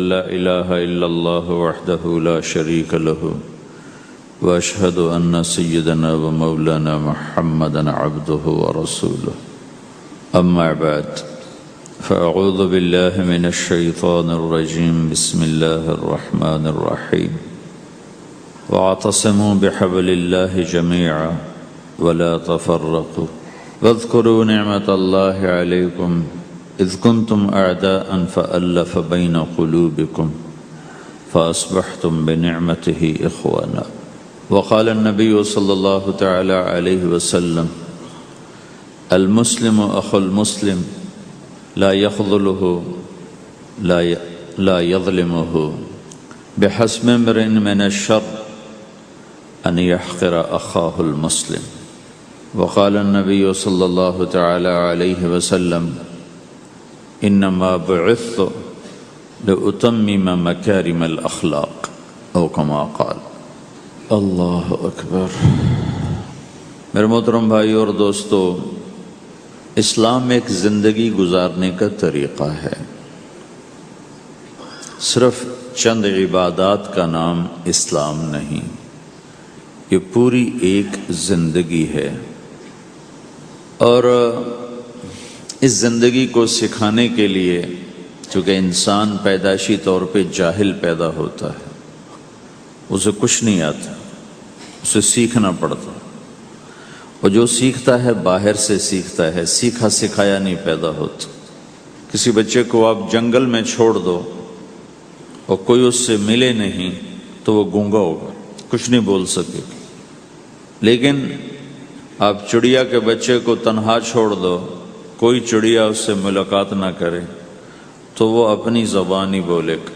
لا إله إلا الله وحده لا شريك له وأشهد أن سيدنا ومولانا محمدا عبده ورسوله أما بعد فأعوذ بالله من الشيطان الرجيم بسم الله الرحمن الرحيم واعتصموا بحبل الله جميعا ولا تفرقوا واذكروا نعمة الله عليكم إذ كنتم أعداء فألف بين قلوبكم فأصبحتم بنعمته إخوانا وقال النبي صلى الله تعالى عليه وسلم المسلم أخو المسلم لا يخذله لا يظلمه بحسب امرئ من الشر أن يحقر أخاه المسلم وقال النبي صلى الله تعالى عليه وسلم انما بعثت لأتمم مکارم الاخلاق او کما قال۔ اللہ اکبر۔ میرے محترم بھائی اور دوستو، اسلام ایک زندگی گزارنے کا طریقہ ہے، صرف چند عبادات کا نام اسلام نہیں، یہ پوری ایک زندگی ہے۔ اور اس زندگی کو سکھانے کے لیے، چونکہ انسان پیدائشی طور پہ جاہل پیدا ہوتا ہے، اسے کچھ نہیں آتا، اسے سیکھنا پڑتا، اور جو سیکھتا ہے باہر سے سیکھتا ہے، سیکھا سکھایا نہیں پیدا ہوتا۔ کسی بچے کو آپ جنگل میں چھوڑ دو اور کوئی اس سے ملے نہیں تو وہ گونگا ہوگا، کچھ نہیں بول سکے گا۔ لیکن آپ چڑیا کے بچے کو تنہا چھوڑ دو، کوئی چڑیا اس سے ملاقات نہ کرے تو وہ اپنی زبان ہی بولے گا،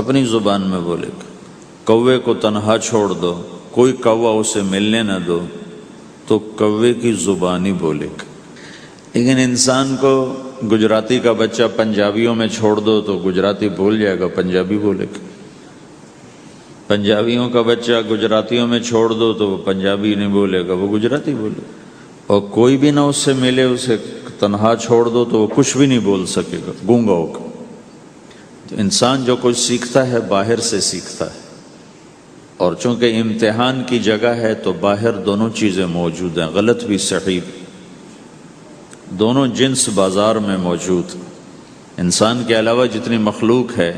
اپنی زبان میں بولے گا۔ کوے کو تنہا چھوڑ دو، کوئی کوا اسے ملنے نہ دو تو کوے کی زبان ہی بولے گا۔ لیکن انسان کو گجراتی کا بچہ پنجابیوں میں چھوڑ دو تو گجراتی بول جائے گا، پنجابی بولے گا۔ پنجابیوں کا بچہ گجراتیوں میں چھوڑ دو تو وہ پنجابی نہیں بولے گا، وہ گجراتی بولے گا۔ اور کوئی بھی نہ اس سے ملے، اسے تنہا چھوڑ دو تو وہ کچھ بھی نہیں بول سکے گا، گونگا ہوگا۔ تو انسان جو کچھ سیکھتا ہے باہر سے سیکھتا ہے، اور چونکہ امتحان کی جگہ ہے تو باہر دونوں چیزیں موجود ہیں، غلط بھی صحیح بھی، دونوں جنس بازار میں موجود۔ انسان کے علاوہ جتنی مخلوق ہے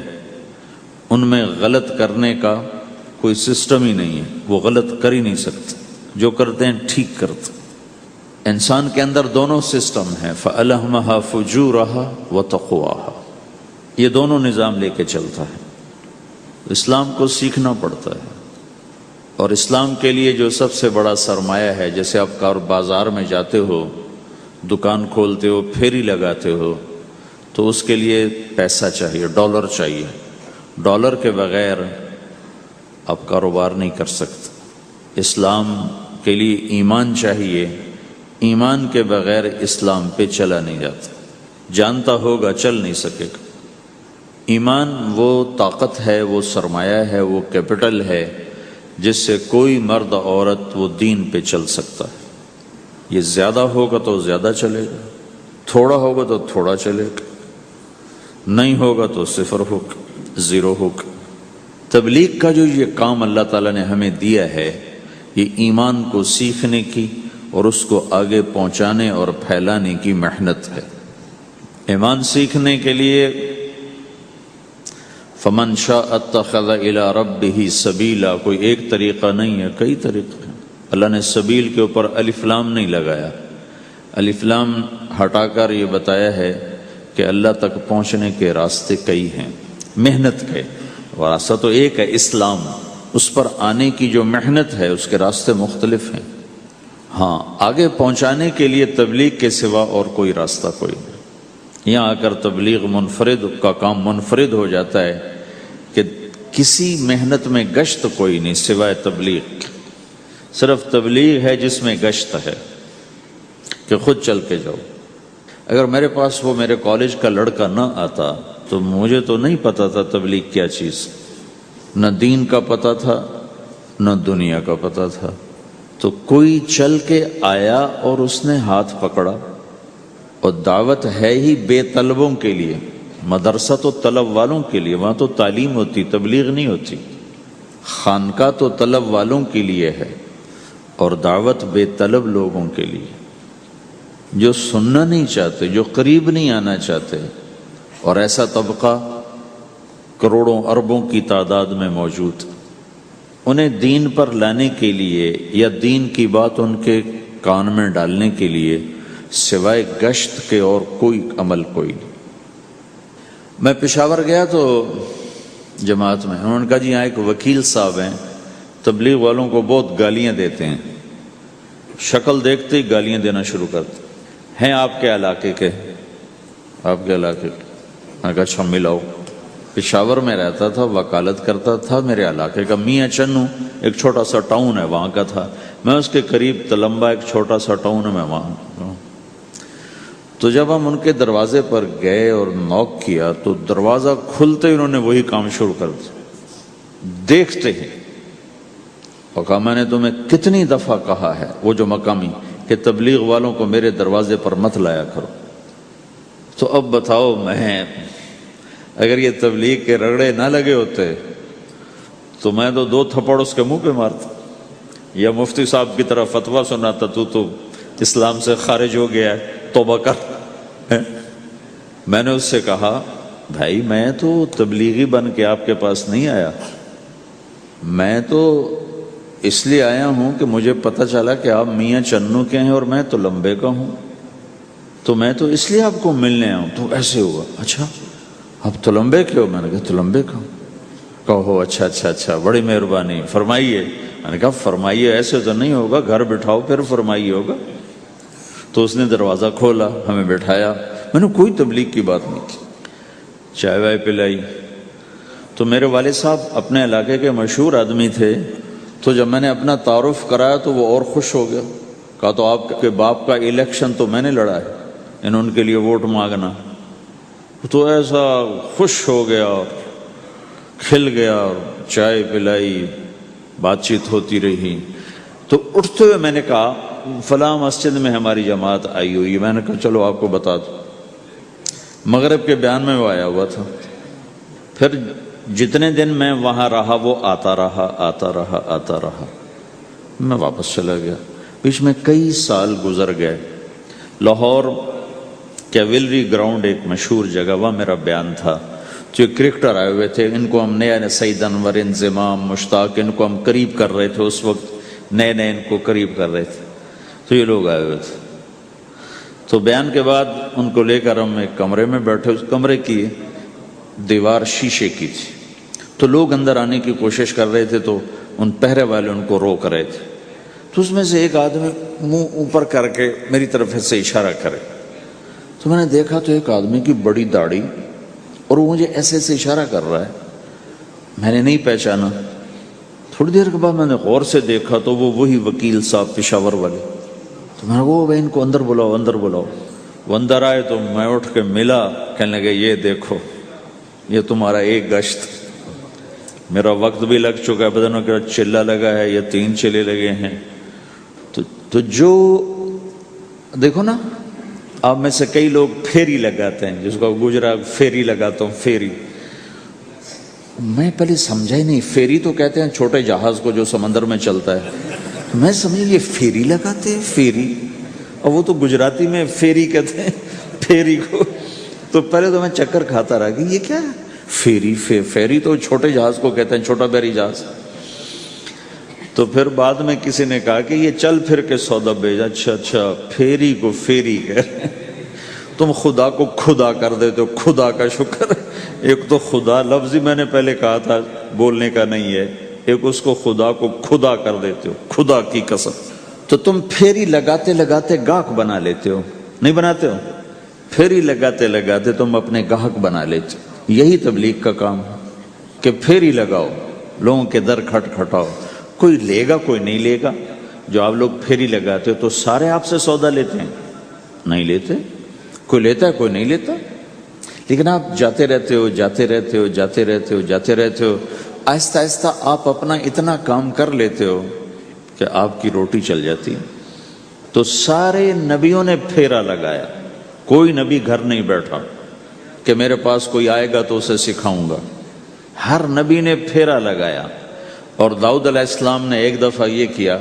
ان میں غلط کرنے کا کوئی سسٹم ہی نہیں ہے، وہ غلط کر ہی نہیں سکتے، جو کرتے ہیں ٹھیک کرتے۔ انسان کے اندر دونوں سسٹم ہیں، فَأَلْهَمَهَا فُجُورَهَا وَتَقْوَاهَا، یہ دونوں نظام لے کے چلتا ہے۔ اسلام کو سیکھنا پڑتا ہے، اور اسلام کے لیے جو سب سے بڑا سرمایہ ہے، جیسے آپ بازار میں جاتے ہو، دکان کھولتے ہو، پھیری لگاتے ہو، تو اس کے لیے پیسہ چاہیے، ڈالر چاہیے۔ ڈالر کے بغیر آپ کاروبار نہیں کر سکتے۔ اسلام کے لیے ایمان چاہیے، ایمان کے بغیر اسلام پہ چلا نہیں جاتا، جانتا ہوگا چل نہیں سکے گا۔ ایمان وہ طاقت ہے، وہ سرمایہ ہے، وہ کیپٹل ہے جس سے کوئی مرد عورت وہ دین پہ چل سکتا ہے۔ یہ زیادہ ہوگا تو زیادہ چلے گا، تھوڑا ہوگا تو تھوڑا چلے گا، نہیں ہوگا تو صفر ہوگا، زیرو ہوگا۔ تبلیغ کا جو یہ کام اللہ تعالیٰ نے ہمیں دیا ہے، یہ ایمان کو سیکھنے کی اور اس کو آگے پہنچانے اور پھیلانے کی محنت ہے۔ ایمان سیکھنے کے لیے فَمَنْ شَاءَ اتَّخَذَ إِلَىٰ رَبِّهِ سَبِيلًا، کوئی ایک طریقہ نہیں ہے، کئی طریقے ہیں۔ اللہ نے سبیل کے اوپر الف لام نہیں لگایا، الف لام ہٹا کر یہ بتایا ہے کہ اللہ تک پہنچنے کے راستے کئی ہیں، محنت کے راستہ تو ایک ہے اسلام، اس پر آنے کی جو محنت ہے اس کے راستے مختلف ہیں۔ ہاں، آگے پہنچانے کے لیے تبلیغ کے سوا اور کوئی راستہ کوئی نہیں۔ یہاں آ کر تبلیغ منفرد کا کام منفرد ہو جاتا ہے کہ کسی محنت میں گشت کوئی نہیں سوائے تبلیغ، صرف تبلیغ ہے جس میں گشت ہے کہ خود چل کے جاؤ۔ اگر میرے پاس وہ میرے کالج کا لڑکا نہ آتا تو مجھے تو نہیں پتا تھا تبلیغ کیا چیز، نہ دین کا پتا تھا نہ دنیا کا پتا تھا۔ تو کوئی چل کے آیا اور اس نے ہاتھ پکڑا، اور دعوت ہے ہی بے طلبوں کے لیے، مدرسہ تو طلب والوں کے لیے، وہاں تو تعلیم ہوتی، تبلیغ نہیں ہوتی۔ خانقاہ تو طلب والوں کے لیے ہے، اور دعوت بے طلب لوگوں کے لیے، جو سننا نہیں چاہتے، جو قریب نہیں آنا چاہتے، اور ایسا طبقہ کروڑوں اربوں کی تعداد میں موجود، انہیں دین پر لانے کے لیے یا دین کی بات ان کے کان میں ڈالنے کے لیے سوائے گشت کے اور کوئی عمل کوئی نہیں۔ میں پشاور گیا تو جماعت میں انہوں نے کہا جی یہاں ایک وکیل صاحب ہیں، تبلیغ والوں کو بہت گالیاں دیتے ہیں، شکل دیکھتے ہی گالیاں دینا شروع کرتے ہیں آپ کے علاقے کے؟ آپ کے علاقے کے؟ میں نے کہا اچھا ملاؤ۔ پشاور میں رہتا تھا، وکالت کرتا تھا، میرے علاقے کا میاں چنو ایک چھوٹا سا ٹاؤن ہے وہاں کا تھا، میں اس کے قریب تلمبا ایک چھوٹا سا ٹاؤن ہے میں وہاں۔ تو جب ہم ان کے دروازے پر گئے اور نوک کیا تو دروازہ کھلتے ہی انہوں نے وہی کام شروع کر دیا، دیکھتے ہیں، اور کہا میں نے تمہیں کتنی دفعہ کہا ہے، وہ جو مقامی، کہ تبلیغ والوں کو میرے دروازے پر مت لایا کرو۔ تو اب بتاؤ، میں اگر یہ تبلیغ کے رگڑے نہ لگے ہوتے تو میں تو 2 تھپڑ اس کے منہ پہ مارتا، یا مفتی صاحب کی طرف فتویٰ سناتا، تو اسلام سے خارج ہو گیا ہے، توبہ کر۔ میں نے اس سے کہا بھائی میں تو تبلیغی بن کے آپ کے پاس نہیں آیا، میں تو اس لیے آیا ہوں کہ مجھے پتہ چلا کہ آپ میاں چنو کے ہیں اور میں تو لمبے کا ہوں، تو میں تو اس لیے آپ کو ملنے آؤں۔ تو ایسے ہوا، اچھا آپ تو لمبے کے ہو؟ میں نے کہا تو لمبے کا ہوں۔ کہو اچھا اچھا اچھا، بڑی مہربانی، فرمائیے۔ میں نے کہا فرمائیے ایسے تو نہیں ہوگا، گھر بٹھاؤ پھر فرمائیے ہوگا۔ تو اس نے دروازہ کھولا، ہمیں بٹھایا، میں نے کوئی تبلیغ کی بات نہیں کی، چائے وائے پلائی۔ تو میرے والد صاحب اپنے علاقے کے مشہور آدمی تھے، تو جب میں نے اپنا تعارف کرایا تو وہ اور خوش ہو گیا، کہا تو آپ کے باپ کا الیکشن تو میں نے لڑا ہے، انہوں ان کے لیے ووٹ مانگنا۔ تو ایسا خوش ہو گیا اور کھل گیا، اور چائے پلائی، بات چیت ہوتی رہی۔ تو اٹھتے ہوئے میں نے کہا فلاں مسجد میں ہماری جماعت آئی ہوئی ہے، میں نے کہا چلو آپ کو بتا دوں۔ مغرب کے بیان میں وہ آیا ہوا تھا۔ پھر جتنے دن میں وہاں رہا وہ آتا رہا آتا رہا آتا رہا، میں واپس چلا گیا۔ بیچ میں کئی سال گزر گئے۔ لاہور کیولری گراؤنڈ ایک مشہور جگہ، وہاں میرا بیان تھا۔ جو کرکٹر آئے ہوئے تھے، ان کو ہم نئے سعید انور، انضمام، مشتاق، ان کو ہم قریب کر رہے تھے، اس وقت نئے ان کو قریب کر رہے تھے، تو یہ لوگ آئے ہوئے تھے۔ تو بیان کے بعد ان کو لے کر ہم ایک کمرے میں بیٹھے، اس کمرے کی دیوار شیشے کی تھی، تو لوگ اندر آنے کی کوشش کر رہے تھے، تو ان پہرے والے ان کو روک رہے تھے۔ تو اس میں سے ایک آدمی منہ اوپر کر کے میری طرف سے اشارہ کرے، تو میں نے دیکھا تو ایک آدمی کی بڑی داڑھی، اور وہ مجھے ایسے ایسے اشارہ کر رہا ہے، میں نے نہیں پہچانا۔ تھوڑی دیر کے بعد میں نے غور سے دیکھا تو وہ وہی وکیل صاحب پشاور والے۔ تو میں نے کہا بھائی ان کو اندر بلاؤ، اندر بلاؤ۔ وہ اندر آئے تو میں اٹھ کے ملا، کہنے لگے یہ دیکھو یہ تمہارا ایک گشت، میرا وقت بھی لگ چکا ہے، پتہ نہیں کیا چلہ لگا ہے یا 3 چلے لگے ہیں۔ تو جو دیکھو نا، آپ میں سے کئی لوگ پھیری لگاتے ہیں، جس کو گجرا پھیری لگاتا ہوں، پھیری۔ میں پہلے سمجھا ہی نہیں، پھیری تو کہتے ہیں چھوٹے جہاز کو جو سمندر میں چلتا ہے، میں سمجھا یہ پھیری لگاتے ہیں، پھیری، اور وہ تو گجراتی میں پھیری کہتے ہیں پھیری کو۔ تو پہلے تو میں چکر کھاتا رہا کہ یہ کیا ہے پھیری، پھیری تو چھوٹے جہاز کو کہتے ہیں، چھوٹا بحری جہاز۔ تو پھر بعد میں کسی نے کہا کہ یہ چل پھر کے سودا بھیجا، اچھا پھیری کو پھیری کہہ، تم خدا کو خدا کر دیتے ہو، خدا کا شکر۔ ایک تو خدا لفظ ہی میں نے پہلے کہا تھا بولنے کا نہیں ہے، ایک اس کو خدا کو خدا کر دیتے ہو، خدا کی قسم۔ تو تم پھیری لگاتے لگاتے گاہک بنا لیتے ہو، نہیں بناتے ہو؟ پھیری لگاتے لگاتے تم اپنے گاہک بنا لیتے ہو۔ یہی تبلیغ کا کام ہے کہ پھیری لگاؤ، لوگوں کے در کھٹکھٹاؤ، کوئی لے گا کوئی نہیں لے گا۔ جو آپ لوگ پھیری لگاتے ہو تو سارے آپ سے سودا لیتے ہیں؟ نہیں لیتے، کوئی لیتا ہے کوئی نہیں لیتا، لیکن آپ جاتے رہتے ہو، جاتے رہتے ہو، جاتے رہتے ہو، جاتے رہتے ہو، آہستہ آہستہ آپ اپنا اتنا کام کر لیتے ہو کہ آپ کی روٹی چل جاتی ہے۔ تو سارے نبیوں نے پھیرا لگایا، کوئی نبی گھر نہیں بیٹھا، کہ میرے پاس کوئی آئے گا تو اسے سکھاؤں گا. ہر نبی نے پھیرا لگایا. اور داؤد علیہ السلام نے ایک دفعہ یہ کیا،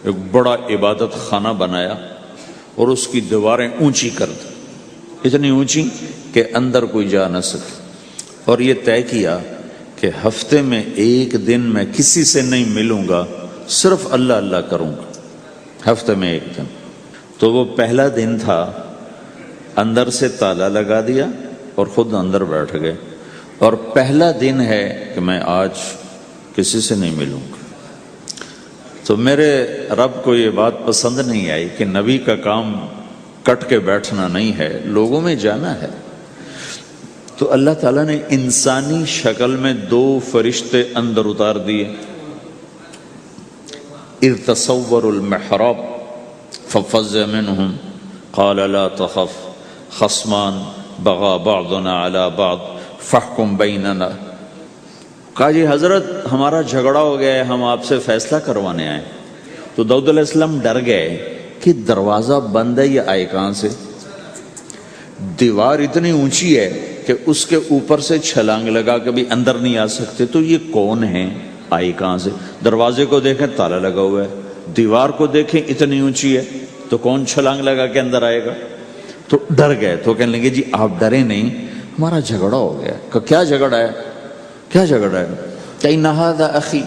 ایک بڑا عبادت خانہ بنایا اور اس کی دیواریں اونچی کر دی، اتنی اونچی کہ اندر کوئی جا نہ سکے، اور یہ طے کیا کہ ہفتے میں ایک دن میں کسی سے نہیں ملوں گا، صرف اللہ اللہ کروں گا، ہفتے میں ایک دن. تو وہ پہلا دن تھا، اندر سے تالا لگا دیا اور خود اندر بیٹھ گئے، اور پہلا دن ہے کہ میں آج کسی سے نہیں ملوں گا. تو میرے رب کو یہ بات پسند نہیں آئی کہ نبی کا کام کٹ کے بیٹھنا نہیں ہے، لوگوں میں جانا ہے. تو اللہ تعالیٰ نے انسانی شکل میں 2 فرشتے اندر اتار دیے. اذ تصوروا المحراب ففزع منهم قال لا تخف خصمان بغى بعضنا على بعض فاحكم بيننا. کہا جی حضرت ہمارا جھگڑا ہو گیا ہے، ہم آپ سے فیصلہ کروانے آئے. تو داؤد علیہ السلام ڈر گئے کہ دروازہ بند ہے، یہ آئے کہاں سے؟ دیوار اتنی اونچی ہے کہ اس کے اوپر سے چھلانگ لگا کے بھی اندر نہیں آ سکتے، تو یہ کون ہیں، آئے کہاں سے؟ دروازے کو دیکھیں تالا لگا ہوا ہے، دیوار کو دیکھیں اتنی اونچی ہے، تو کون چھلانگ لگا کے اندر آئے گا؟ تو ڈر گئے. تو کہنے لگے جی آپ ڈرے نہیں، ہمارا جھگڑا ہو گیا. کہ کیا جھگڑا ہے؟ کیا جھگڑا ہے؟ کہ هذا اخی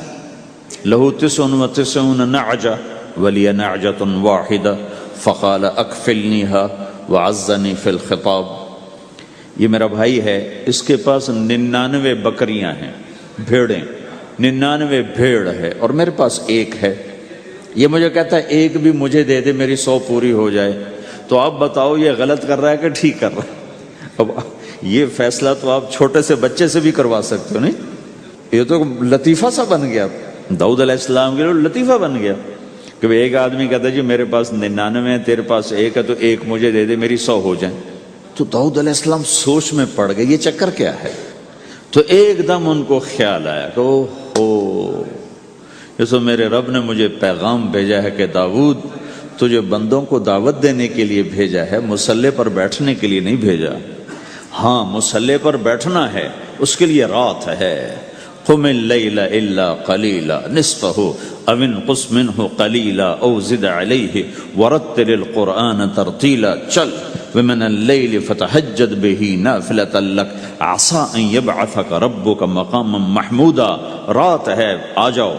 له 99 نعجة ولی نعجة واحدة فقال اکفلنیها وعزنی فی الخطاب. یہ میرا بھائی ہے، اس کے پاس 99 بکریاں ہیں، بھیڑیں، 99 بھیڑ ہے، اور میرے پاس ایک ہے. یہ مجھے کہتا ہے ایک بھی مجھے دے دے، میری 100 پوری ہو جائے. تو آپ بتاؤ یہ غلط کر رہا ہے کہ ٹھیک کر رہا ہے؟ اب یہ فیصلہ تو آپ چھوٹے سے بچے سے بھی کروا سکتے ہو. نہیں، یہ تو لطیفہ سا بن گیا، داؤد علیہ السلام کے لیے لطیفہ بن گیا کہ ایک آدمی کہتا ہے جی میرے پاس 99 ہے، تیرے پاس ایک ہے، تو ایک مجھے دے دے، میری 100 ہو جائیں. تو داؤد علیہ السلام سوچ میں پڑ گئے یہ چکر کیا ہے. تو ایک دم ان کو خیال آیا کہ اوہو، یہ تو میرے رب نے مجھے پیغام بھیجا ہے کہ داؤد تجھے بندوں کو دعوت دینے کے لیے بھیجا ہے، مصلی پر بیٹھنے کے لیے نہیں بھیجا. ہاں مصلی پر بیٹھنا ہے، اس کے لیے رات ہے. قم اللیل الا قلیلا نصفہ او انقص منہ قلیلا او زد علیہ ورتل القرآن ترتیلا. چل ومن اللیل فتہجد بہ نافلۃ لک عسیٰ ان یبعثک ربک مقاما محمودا. رات ہے، آ جاؤ.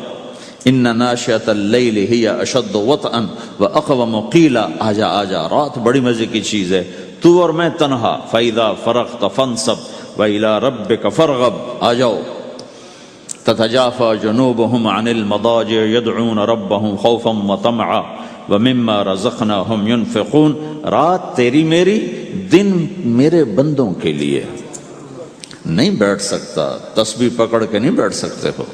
ان ناشئۃ اللیل ہی اشد وطئا واقوم قیلا. آجا آجا، رات بڑی مزے کی چیز ہے، تو اور میں تنہا. فاذا فرغت فانصب والى ربک فارغب. آ جاؤ. تتجافى جنوبهم عن المضاجع يدعون ربهم خوفا وطمعا ومما رزقناهم ينفقون. رات تیری میری، دن میرے بندوں کے لیے. نہیں بیٹھ سکتا، تسبیح پکڑ کے نہیں بیٹھ سکتے ہو.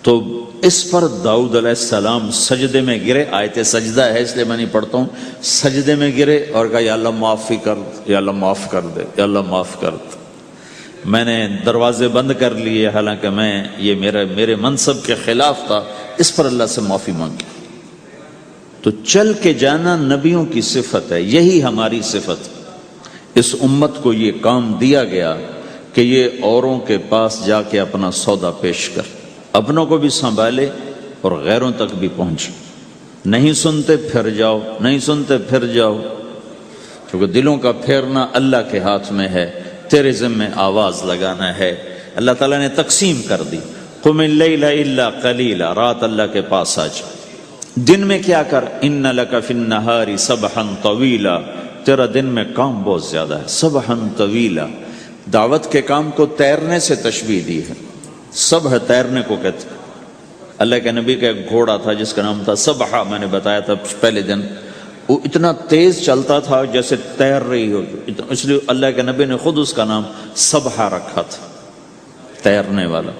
تو اس پر داؤد علیہ السلام سجدے میں گرے. آیت سجدہ ہے اس لیے میں نہیں پڑھتا ہوں. سجدے میں گرے اور کہا یا اللہ معافی کر، یا اللہ معاف کر دے، یا اللہ معاف کر دے. میں نے دروازے بند کر لیے، حالانکہ یہ میرے منصب کے خلاف تھا. اس پر اللہ سے معافی مانگی. تو چل کے جانا نبیوں کی صفت ہے، یہی ہماری صفت. اس امت کو یہ کام دیا گیا کہ یہ اوروں کے پاس جا کے اپنا سودا پیش کر، اپنوں کو بھی سنبھالے اور غیروں تک بھی پہنچے. نہیں سنتے پھر جاؤ، نہیں سنتے پھر جاؤ، کیونکہ دلوں کا پھیرنا اللہ کے ہاتھ میں ہے. تیرے ذمہ آواز لگانا ہے. اللہ تعالیٰ نے تقسیم کر دی. قم اللیل الا قلیلا، رات اللہ کے پاس آ جا. دن میں کیا کر، ان لک فی النہار سبحا طویلا، تیرا دن میں کام بہت زیادہ ہے. سبحا طویلا، دعوت کے کام کو تیرنے سے تشبیہ دی ہے. سبح تیرنے کو کہتے. اللہ کے نبی کا ایک گھوڑا تھا جس کا نام تھا سبحہ، میں نے بتایا تھا پہلے دن. وہ اتنا تیز چلتا تھا جیسے تیر رہی ہو، اس لیے اللہ کے نبی نے خود اس کا نام سبحہ رکھا تھا، تیرنے والا.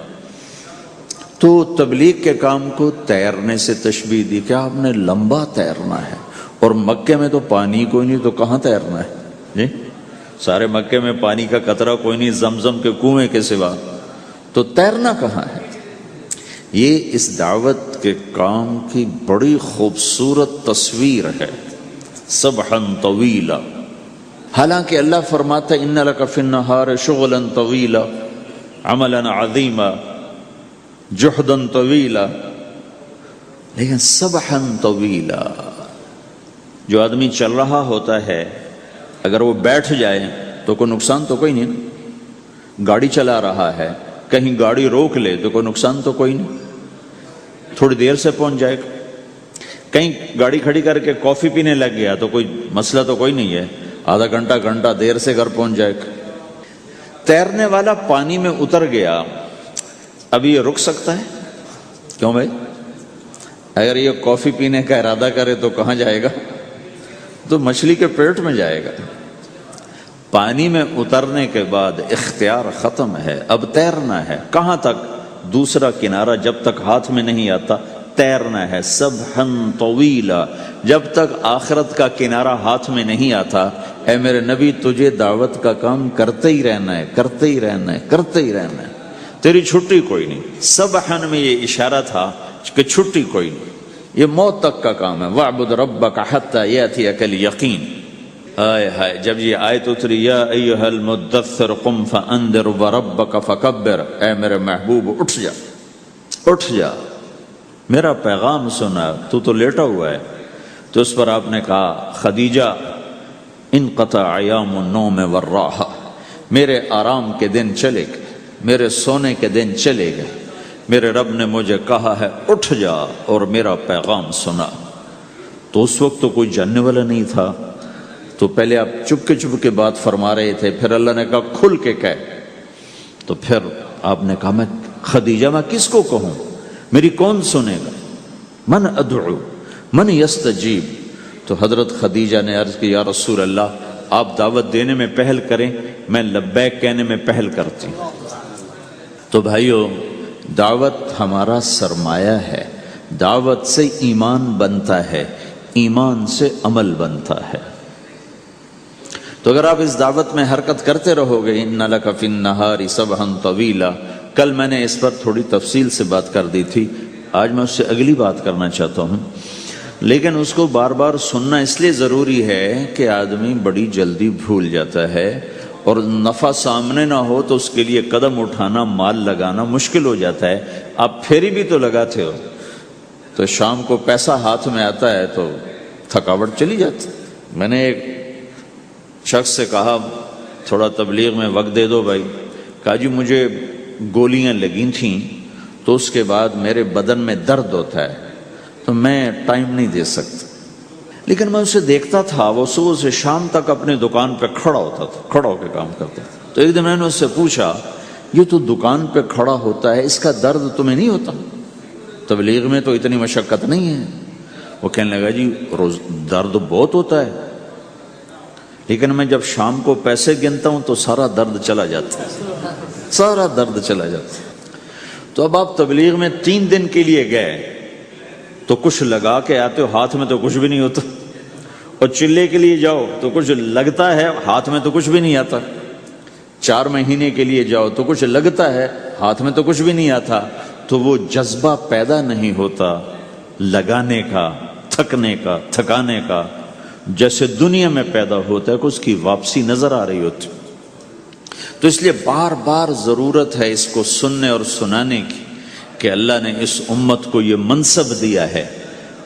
تو تبلیغ کے کام کو تیرنے سے تشبیہ دی کہ آپ نے لمبا تیرنا ہے. اور مکے میں تو پانی کوئی نہیں، تو کہاں تیرنا ہے جی؟ سارے مکے میں پانی کا قطرہ کوئی نہیں زمزم کے کنویں کے سوا، تو تیرنا کہاں ہے؟ یہ اس دعوت کے کام کی بڑی خوبصورت تصویر ہے. سبحا طویلا، حالانکہ اللہ فرماتا ہے ان لک فی النہار شغلا طویلا عملا عظیما جہدا طویلا، لیکن سبحا طویلا، جو آدمی چل رہا ہوتا ہے اگر وہ بیٹھ جائے تو کوئی نقصان تو کوئی نہیں، گاڑی چلا رہا ہے کہیں گاڑی روک لے تو کوئی نقصان تو کوئی نہیں، تھوڑی دیر سے پہنچ جائے گا، کہیں گاڑی کھڑی کر کے کافی پینے لگ گیا تو کوئی مسئلہ تو کوئی نہیں ہے، آدھا گھنٹہ دیر سے گھر پہنچ جائے گا۔ تیرنے والا پانی میں اتر گیا، ابھی یہ رک سکتا ہے؟ کیوں بھائی؟ اگر یہ کافی پینے کا ارادہ کرے تو کہاں جائے گا؟ تو مچھلی کے پیٹ میں جائے گا۔ پانی میں اترنے کے بعد اختیار ختم ہے، اب تیرنا ہے۔ کہاں تک؟ دوسرا کنارہ جب تک ہاتھ میں نہیں آتا تیرنا ہے، سبحا طویلا، جب تک آخرت کا کنارہ ہاتھ میں نہیں آتا۔ اے میرے نبی، تجھے دعوت کا کام کرتے ہی رہنا ہے، کرتے ہی رہنا ہے، کرتے ہی رہنا ہے، تیری چھٹی کوئی نہیں۔ سبحا میں یہ اشارہ تھا کہ چھٹی کوئی نہیں، یہ موت تک کا کام ہے۔ وَاعْبُدْ رَبَّكَ حَتَّى يَأْتِيَكَ الْيَقِينُ۔ آئے ہائے، جب یہ آیت اتری یا ایھا المدثر قم فانذر وربک فکبر، اے میرے محبوب اٹھ جا، اٹھ جا، میرا پیغام سنا، تو لیٹا ہوا ہے۔ تو اس پر آپ نے کہا خدیجہ انقطع ایام النوم والراحہ، میرے آرام کے دن چلے گئے، میرے سونے کے دن چلے گئے، میرے رب نے مجھے کہا ہے اٹھ جا اور میرا پیغام سنا۔ تو اس وقت تو کوئی جاننے والا نہیں تھا، تو پہلے آپ چپ کے بات فرما رہے تھے، پھر اللہ نے کہا کھل کے کہہ، تو پھر آپ نے کہا میں خدیجہ میں کس کو کہوں، میری کون سنے گا، من ادعو من یستجیب۔ تو حضرت خدیجہ نے عرض کی یا رسول اللہ، آپ دعوت دینے میں پہل کریں، میں لبیک کہنے میں پہل کرتی ہوں۔ تو بھائیو، دعوت ہمارا سرمایہ ہے، دعوت سے ایمان بنتا ہے، ایمان سے عمل بنتا ہے۔ تو اگر آپ اس دعوت میں حرکت کرتے رہو گے، ان لک فی النہار سبحا طویلا، کل میں نے اس پر تھوڑی تفصیل سے بات کر دی تھی، آج میں اس سے اگلی بات کرنا چاہتا ہوں، لیکن اس کو بار بار سننا اس لیے ضروری ہے کہ آدمی بڑی جلدی بھول جاتا ہے، اور نفع سامنے نہ ہو تو اس کے لیے قدم اٹھانا، مال لگانا مشکل ہو جاتا ہے۔ آپ پھیری بھی تو لگاتے ہو، تو شام کو پیسہ ہاتھ میں آتا ہے تو تھکاوٹ چلی جاتی۔ میں نے ایک شخص سے کہا تھوڑا تبلیغ میں وقت دے دو بھائی، کہا جی مجھے گولیاں لگی تھیں تو اس کے بعد میرے بدن میں درد ہوتا ہے تو میں ٹائم نہیں دے سکتا، لیکن میں اسے دیکھتا تھا وہ صبح سے شام تک اپنی دکان پہ کھڑا ہوتا تھا، کھڑا ہو کے کام کرتا تھا۔ تو ایک دن میں نے اس سے پوچھا یہ تو دکان پہ کھڑا ہوتا ہے، اس کا درد تمہیں نہیں ہوتا؟ تبلیغ میں تو اتنی مشقت نہیں ہے۔ وہ کہنے لگا جی روز درد بہت ہوتا ہے، لیکن میں جب شام کو پیسے گنتا ہوں تو سارا درد چلا جاتا ہے، سارا درد چلا جاتا ہے۔ تو اب آپ تبلیغ میں 3 دن کے لیے گئے تو کچھ لگا کے آتے ہو، ہاتھ میں تو کچھ بھی نہیں ہوتا، اور چلے کے لیے جاؤ تو کچھ لگتا ہے، ہاتھ میں تو کچھ بھی نہیں آتا۔ 4 مہینے کے لیے جاؤ تو کچھ لگتا ہے، ہاتھ میں تو کچھ بھی نہیں آتا۔ تو وہ جذبہ پیدا نہیں ہوتا لگانے کا، تھکنے کا، تھکانے کا، جیسے دنیا میں پیدا ہوتا ہے کہ اس کی واپسی نظر آ رہی ہوتی۔ تو اس لیے بار بار ضرورت ہے اس کو سننے اور سنانے کی کہ اللہ نے اس امت کو یہ منصب دیا ہے،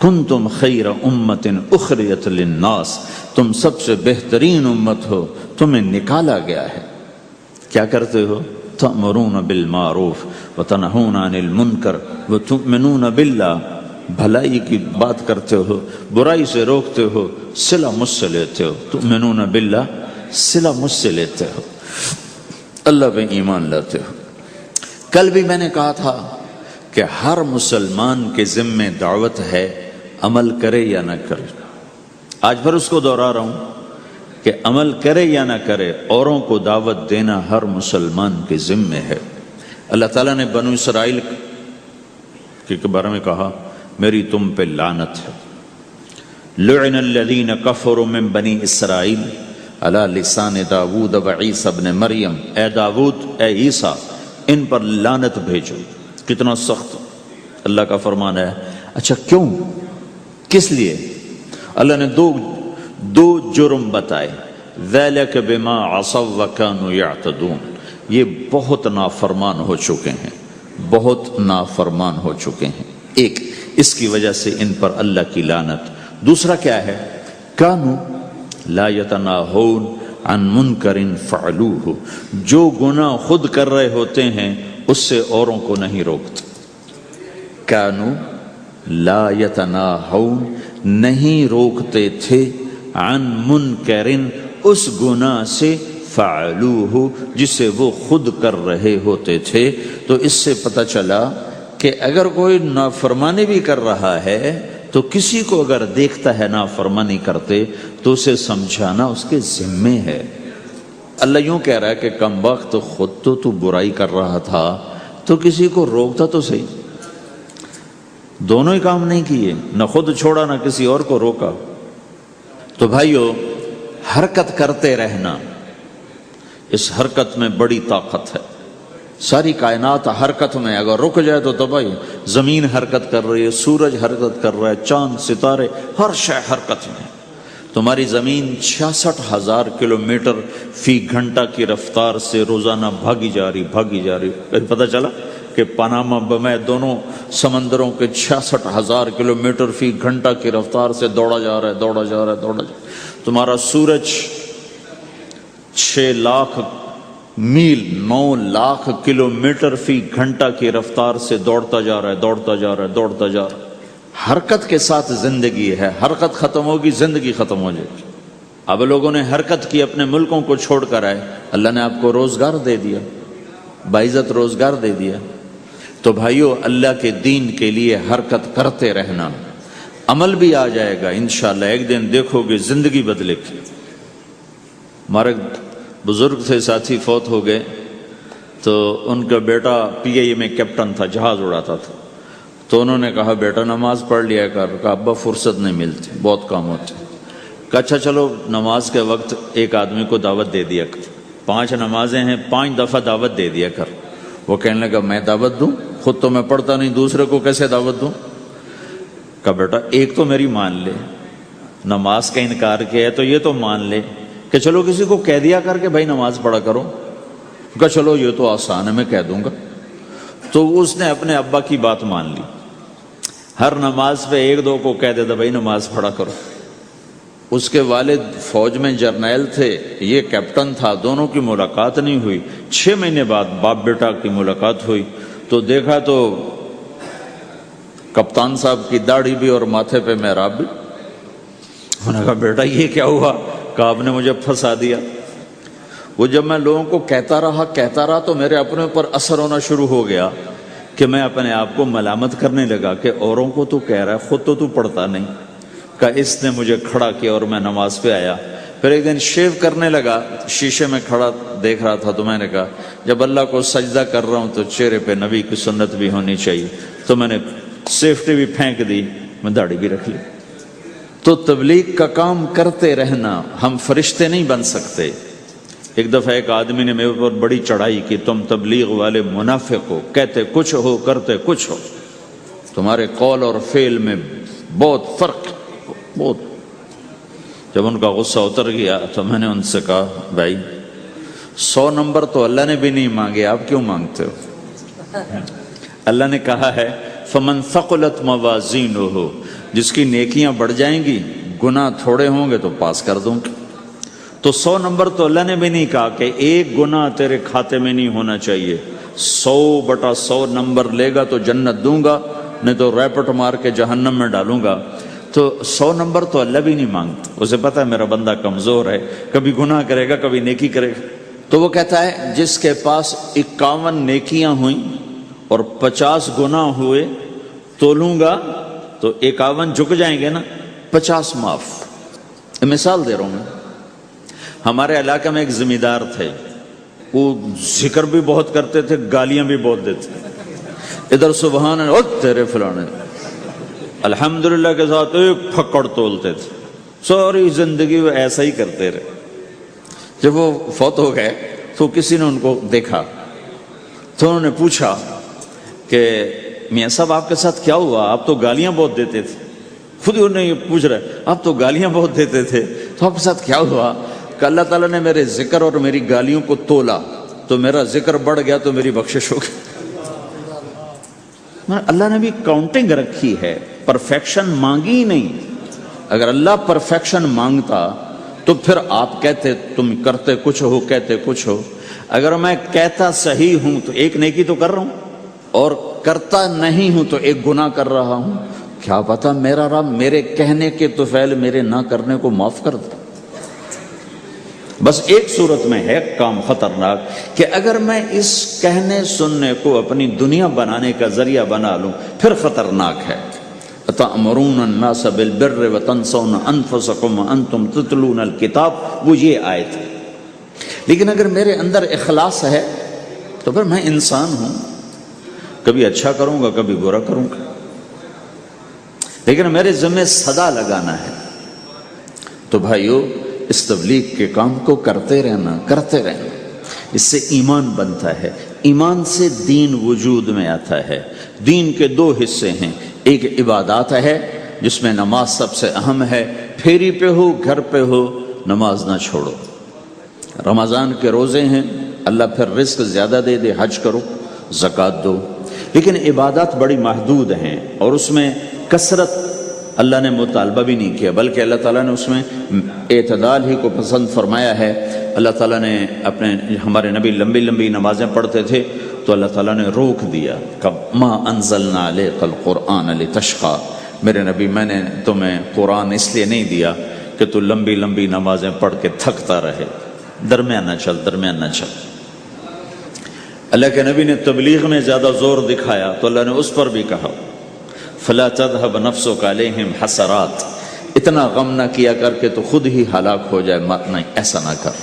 کنتم خیر امت اخرجت للناس، تم سب سے بہترین امت ہو، تمہیں نکالا گیا ہے۔ کیا کرتے ہو؟ تأمرون بالمعروف وتنہون عن المنکر وتؤمنون باللہ، بھلائی کی بات کرتے ہو، برائی سے روکتے ہو، صلہ مجھ سے لیتے ہو، تؤمنون باللہ، صلہ مجھ سے لیتے ہو، اللہ پہ ایمان لاتے ہو۔ کل بھی میں نے کہا تھا کہ ہر مسلمان کے ذمے دعوت ہے، عمل کرے یا نہ کرے۔ آج پھر اس کو دوہرا رہا ہوں کہ عمل کرے یا نہ کرے، اوروں کو دعوت دینا ہر مسلمان کے ذمے ہے۔ اللہ تعالیٰ نے بنو اسرائیل کے بارے میں کہا میری تم پہ لعنت ہے، لعن الذین کفروا من بنی اسرائیل علی لسان داود و عیسی ابن مریم، اے داود، اے عیسیٰ، ان پر لعنت بھیجو۔ کتنا سخت اللہ کا فرمان ہے۔ اچھا کیوں، کس لیے؟ اللہ نے دو جرم بتائے۔ ذَلِكَ بِمَا عَصَوْا وَكَانُوا يَعْتَدُونَ، یہ بہت نافرمان ہو چکے ہیں، بہت نافرمان ہو چکے ہیں۔ ایک اس کی وجہ سے ان پر اللہ کی لعنت۔ دوسرا کیا ہے؟ کانوا لا یتناہون عن منکر فعلوہ، جو گناہ خود کر رہے ہوتے ہیں اس سے اوروں کو نہیں روکتے۔ کانوا لا یتناہون، نہیں روکتے تھے، عن منکر، اس گناہ سے، فعلوہ، جسے وہ خود کر رہے ہوتے تھے۔ تو اس سے پتہ چلا کہ اگر کوئی نافرمانی بھی کر رہا ہے تو کسی کو اگر دیکھتا ہے نافرمانی کرتے تو اسے سمجھانا اس کے ذمے ہے۔ اللہ یوں کہہ رہا ہے کہ کم وقت خود تو برائی کر رہا تھا تو کسی کو روکتا تو صحیح۔ دونوں ہی کام نہیں کیے، نہ خود چھوڑا نہ کسی اور کو روکا۔ تو بھائیو، حرکت کرتے رہنا، اس حرکت میں بڑی طاقت ہے۔ ساری کائنات حرکت میں، اگر رک جائے تو تباہی۔ زمین حرکت کر رہی ہے، سورج حرکت کر رہا ہے، چاند ستارے، ہر شے حرکت میں۔ تمہاری زمین 66,000 کلومیٹر فی گھنٹہ کی رفتار سے روزانہ بھاگی جا رہی۔ پتہ چلا کہ پاناما بمے دونوں سمندروں کے 66,000 کلومیٹر فی گھنٹہ کی رفتار سے دوڑا جا رہا ہے۔ تمہارا سورج 6 لاکھ میل 9 لاکھ کلومیٹر فی گھنٹہ کی رفتار سے دوڑتا جا رہا ہے۔ حرکت کے ساتھ زندگی ہے، حرکت ختم ہوگی زندگی ختم ہو جائے گی۔ اب لوگوں نے حرکت کی، اپنے ملکوں کو چھوڑ کر آئے، اللہ نے آپ کو روزگار دے دیا، باعزت روزگار دے دیا۔ تو بھائیو، اللہ کے دین کے لیے حرکت کرتے رہنا، عمل بھی آ جائے گا انشاءاللہ۔ ایک دن دیکھو گے زندگی بدلے گی۔ ہمارے بزرگ تھے، ساتھی فوت ہو گئے، تو ان کا بیٹا PIA میں کیپٹن تھا، جہاز اڑاتا تھا۔ تو انہوں نے کہا بیٹا نماز پڑھ لیا کر۔ کہا ابا فرصت نہیں ملتی، بہت کام ہوتے۔ کہا اچھا چلو نماز کے وقت ایک آدمی کو دعوت دے دیا کر، 5 نمازیں ہیں، 5 دفعہ دعوت دے دیا کر۔ وہ کہنے لگا میں دعوت دوں؟ خود تو میں پڑھتا نہیں، دوسرے کو کیسے دعوت دوں؟ کہا بیٹا ایک تو میری مان لے، نماز کا انکار کیا ہے تو یہ تو مان لے کہ چلو کسی کو کہہ دیا کر کے بھائی نماز پڑھا کرو۔ کہا چلو یہ تو آسان ہے، میں کہہ دوں گا۔ تو اس نے اپنے ابا کی بات مان لی، ہر نماز پہ 1-2 کو کہہ دیتا بھائی نماز پڑھا کرو۔ اس کے والد فوج میں جرنیل تھے، یہ کیپٹن تھا، دونوں کی ملاقات نہیں ہوئی۔ 6 مہینے بعد باپ بیٹا کی ملاقات ہوئی تو دیکھا تو کپتان صاحب کی داڑھی بھی اور ماتھے پہ محراب بھی۔ انہوں نے کہا بیٹا یہ کیا ہوا؟ کہا آپ نے مجھے پھنسا دیا۔ وہ جب میں لوگوں کو کہتا رہا تو میرے اپنے اوپر اثر ہونا شروع ہو گیا کہ میں اپنے آپ کو ملامت کرنے لگا کہ اوروں کو تو کہہ رہا ہے، خود تو پڑھتا نہیں۔ کہا اس نے مجھے کھڑا کیا اور میں نماز پہ آیا۔ پھر ایک دن شیو کرنے لگا، شیشے میں کھڑا دیکھ رہا تھا تو میں نے کہا جب اللہ کو سجدہ کر رہا ہوں تو چہرے پہ نبی کی سنت بھی ہونی چاہیے۔ تو میں نے سیفٹی بھی پھینک دی، میں داڑھی بھی رکھ لی۔ تو تبلیغ کا کام کرتے رہنا، ہم فرشتے نہیں بن سکتے۔ ایک دفعہ ایک آدمی نے میرے اوپر بڑی چڑھائی کی، تم تبلیغ والے منافق ہو، کہتے کچھ ہو کرتے کچھ ہو، تمہارے قول اور فعل میں بہت فرق، بہت۔ جب ان کا غصہ اتر گیا تو میں نے ان سے کہا بھائی 100 نمبر تو اللہ نے بھی نہیں مانگے، آپ کیوں مانگتے ہو؟ اللہ نے کہا ہے فمن ثقلت موازینہ، جس کی نیکیاں بڑھ جائیں گی گناہ تھوڑے ہوں گے تو پاس کر دوں گی۔ تو 100 نمبر تو اللہ نے بھی نہیں کہا کہ ایک گناہ تیرے کھاتے میں نہیں ہونا چاہیے، 100/100 نمبر لے گا تو جنت دوں گا، نہیں تو ریپٹ مار کے جہنم میں ڈالوں گا۔ تو 100 نمبر تو اللہ بھی نہیں مانگتا، اسے پتہ ہے میرا بندہ کمزور ہے، کبھی گناہ کرے گا کبھی نیکی کرے گا۔ تو وہ کہتا ہے جس کے پاس 51 نیکیاں ہوئیں اور 50 گناہ ہوئے تولوں گا تو 51 جھک جائیں گے نا، 50 معاف۔ مثال دے رہا ہوں میں، ہمارے علاقے میں ایک ذمہ دار تھے، وہ ذکر بھی بہت کرتے تھے، گالیاں بھی بہت دیتے، ادھر سبحان اللہ تیرے فلانے، الحمدللہ کے ساتھ ایک پھکڑ تولتے تھے، ساری زندگی وہ ایسا ہی کرتے رہے۔ جب وہ فوت ہو گئے تو کسی نے ان کو دیکھا تو انہوں نے پوچھا کہ میاں صاحب آپ کے ساتھ کیا ہوا؟ آپ تو گالیاں بہت دیتے تھے۔ خود انہیں یہ پوچھ رہے آپ تو گالیاں بہت دیتے تھے تو آپ کے ساتھ کیا ہوا؟ کہ اللہ تعالیٰ نے میرے ذکر اور میری گالیوں کو تولا تو میرا ذکر بڑھ گیا تو میری بخشش ہو گئی۔ اللہ نے بھی کاؤنٹنگ رکھی ہے، پرفیکشن مانگی ہی نہیں۔ اگر اللہ پرفیکشن مانگتا تو پھر آپ کہتے تم کرتے کچھ ہو کہتے کچھ ہو۔ اگر میں کہتا صحیح ہوں تو ایک نیکی تو کر رہا ہوں، اور کرتا نہیں ہوں تو ایک گناہ کر رہا ہوں۔ کیا پتا میرا رب میرے کہنے کے تو فعل میرے نہ کرنے کو معاف کر دے۔ بس ایک صورت میں ہے کام خطرناک کہ اگر میں اس کہنے سننے کو اپنی دنیا بنانے کا ذریعہ بنا لوں پھر خطرناک ہے۔ أَتَأْمُرُونَ النَّاسَ بِالْبِرِّ وَتَنْسَوْنَ أَنفُسَكُمْ وَأَنْتُمْ تُتْلُونَ الْكِتَابَ، وہ یہ آیت ہے۔ لیکن اگر میرے اندر اخلاص ہے تو پھر میں انسان ہوں، کبھی اچھا کروں گا کبھی برا کروں گا، لیکن میرے ذمہ صدا لگانا ہے۔ تو بھائیو اس تبلیغ کے کام کو کرتے رہنا، اس سے ایمان بنتا ہے، ایمان سے دین وجود میں آتا ہے۔ دین کے دو حصے ہیں، ایک عبادات ہے جس میں نماز سب سے اہم ہے، پھیری پہ ہو گھر پہ ہو نماز نہ چھوڑو۔ رمضان کے روزے ہیں، اللہ پھر رزق زیادہ دے دے، حج کرو، زکوٰۃ دو، لیکن عبادات بڑی محدود ہیں اور اس میں کثرت اللہ نے مطالبہ بھی نہیں کیا، بلکہ اللہ تعالیٰ نے اس میں اعتدال ہی کو پسند فرمایا ہے۔ اللہ تعالیٰ نے ہمارے نبی لمبی لمبی نمازیں پڑھتے تھے تو اللہ تعالیٰ نے روک دیا کہ ما انزلنا علیک القرآن لتشقی، میرے نبی میں نے تمہیں قرآن اس لیے نہیں دیا کہ تو لمبی لمبی نمازیں پڑھ کے تھکتا رہے، درمیان نہ چل۔ اللہ کے نبی نے تبلیغ میں زیادہ زور دکھایا تو اللہ نے اس پر بھی کہا فلا تذهب نفسك عليهم حسرات، اتنا غم نہ کیا کر کے تو خود ہی ہلاک ہو جائے، مت نہیں، ایسا نہ کر۔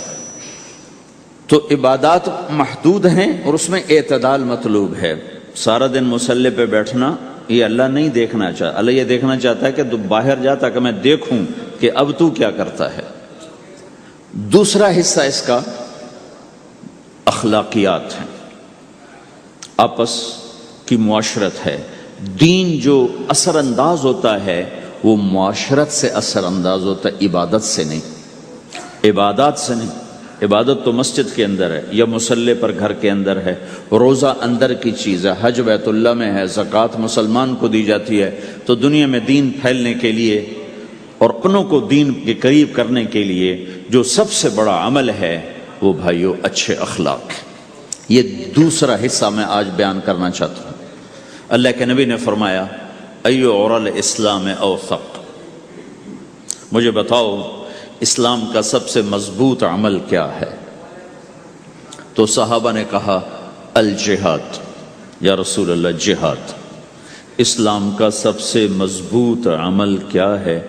تو عبادات محدود ہیں اور اس میں اعتدال مطلوب ہے۔ سارا دن مصلی پہ بیٹھنا یہ اللہ نہیں دیکھنا چاہتا، اللہ یہ دیکھنا چاہتا ہے کہ تو باہر جا تاکہ میں دیکھوں کہ اب تو کیا کرتا ہے۔ دوسرا حصہ اس کا اخلاقیات ہیں، آپس کی معاشرت ہے۔ دین جو اثر انداز ہوتا ہے وہ معاشرت سے اثر انداز ہوتا ہے، عبادت سے نہیں، عبادات سے نہیں۔ عبادت تو مسجد کے اندر ہے یا مصلی پر گھر کے اندر ہے، روزہ اندر کی چیز ہے، حج بیت اللہ میں ہے، زکوٰۃ مسلمان کو دی جاتی ہے۔ تو دنیا میں دین پھیلنے کے لیے اور اپنوں کو دین کے قریب کرنے کے لیے جو سب سے بڑا عمل ہے وہ بھائیو اچھے اخلاق۔ یہ دوسرا حصہ میں آج بیان کرنا چاہتا ہوں۔ اللہ کے نبی نے فرمایا ایو عُرَى الاسلام اوثق، مجھے بتاؤ اسلام کا سب سے مضبوط عمل کیا ہے؟ تو صحابہ نے کہا الجہاد، یا رسول اللہ جہاد۔ اسلام کا سب سے مضبوط عمل کیا ہے؟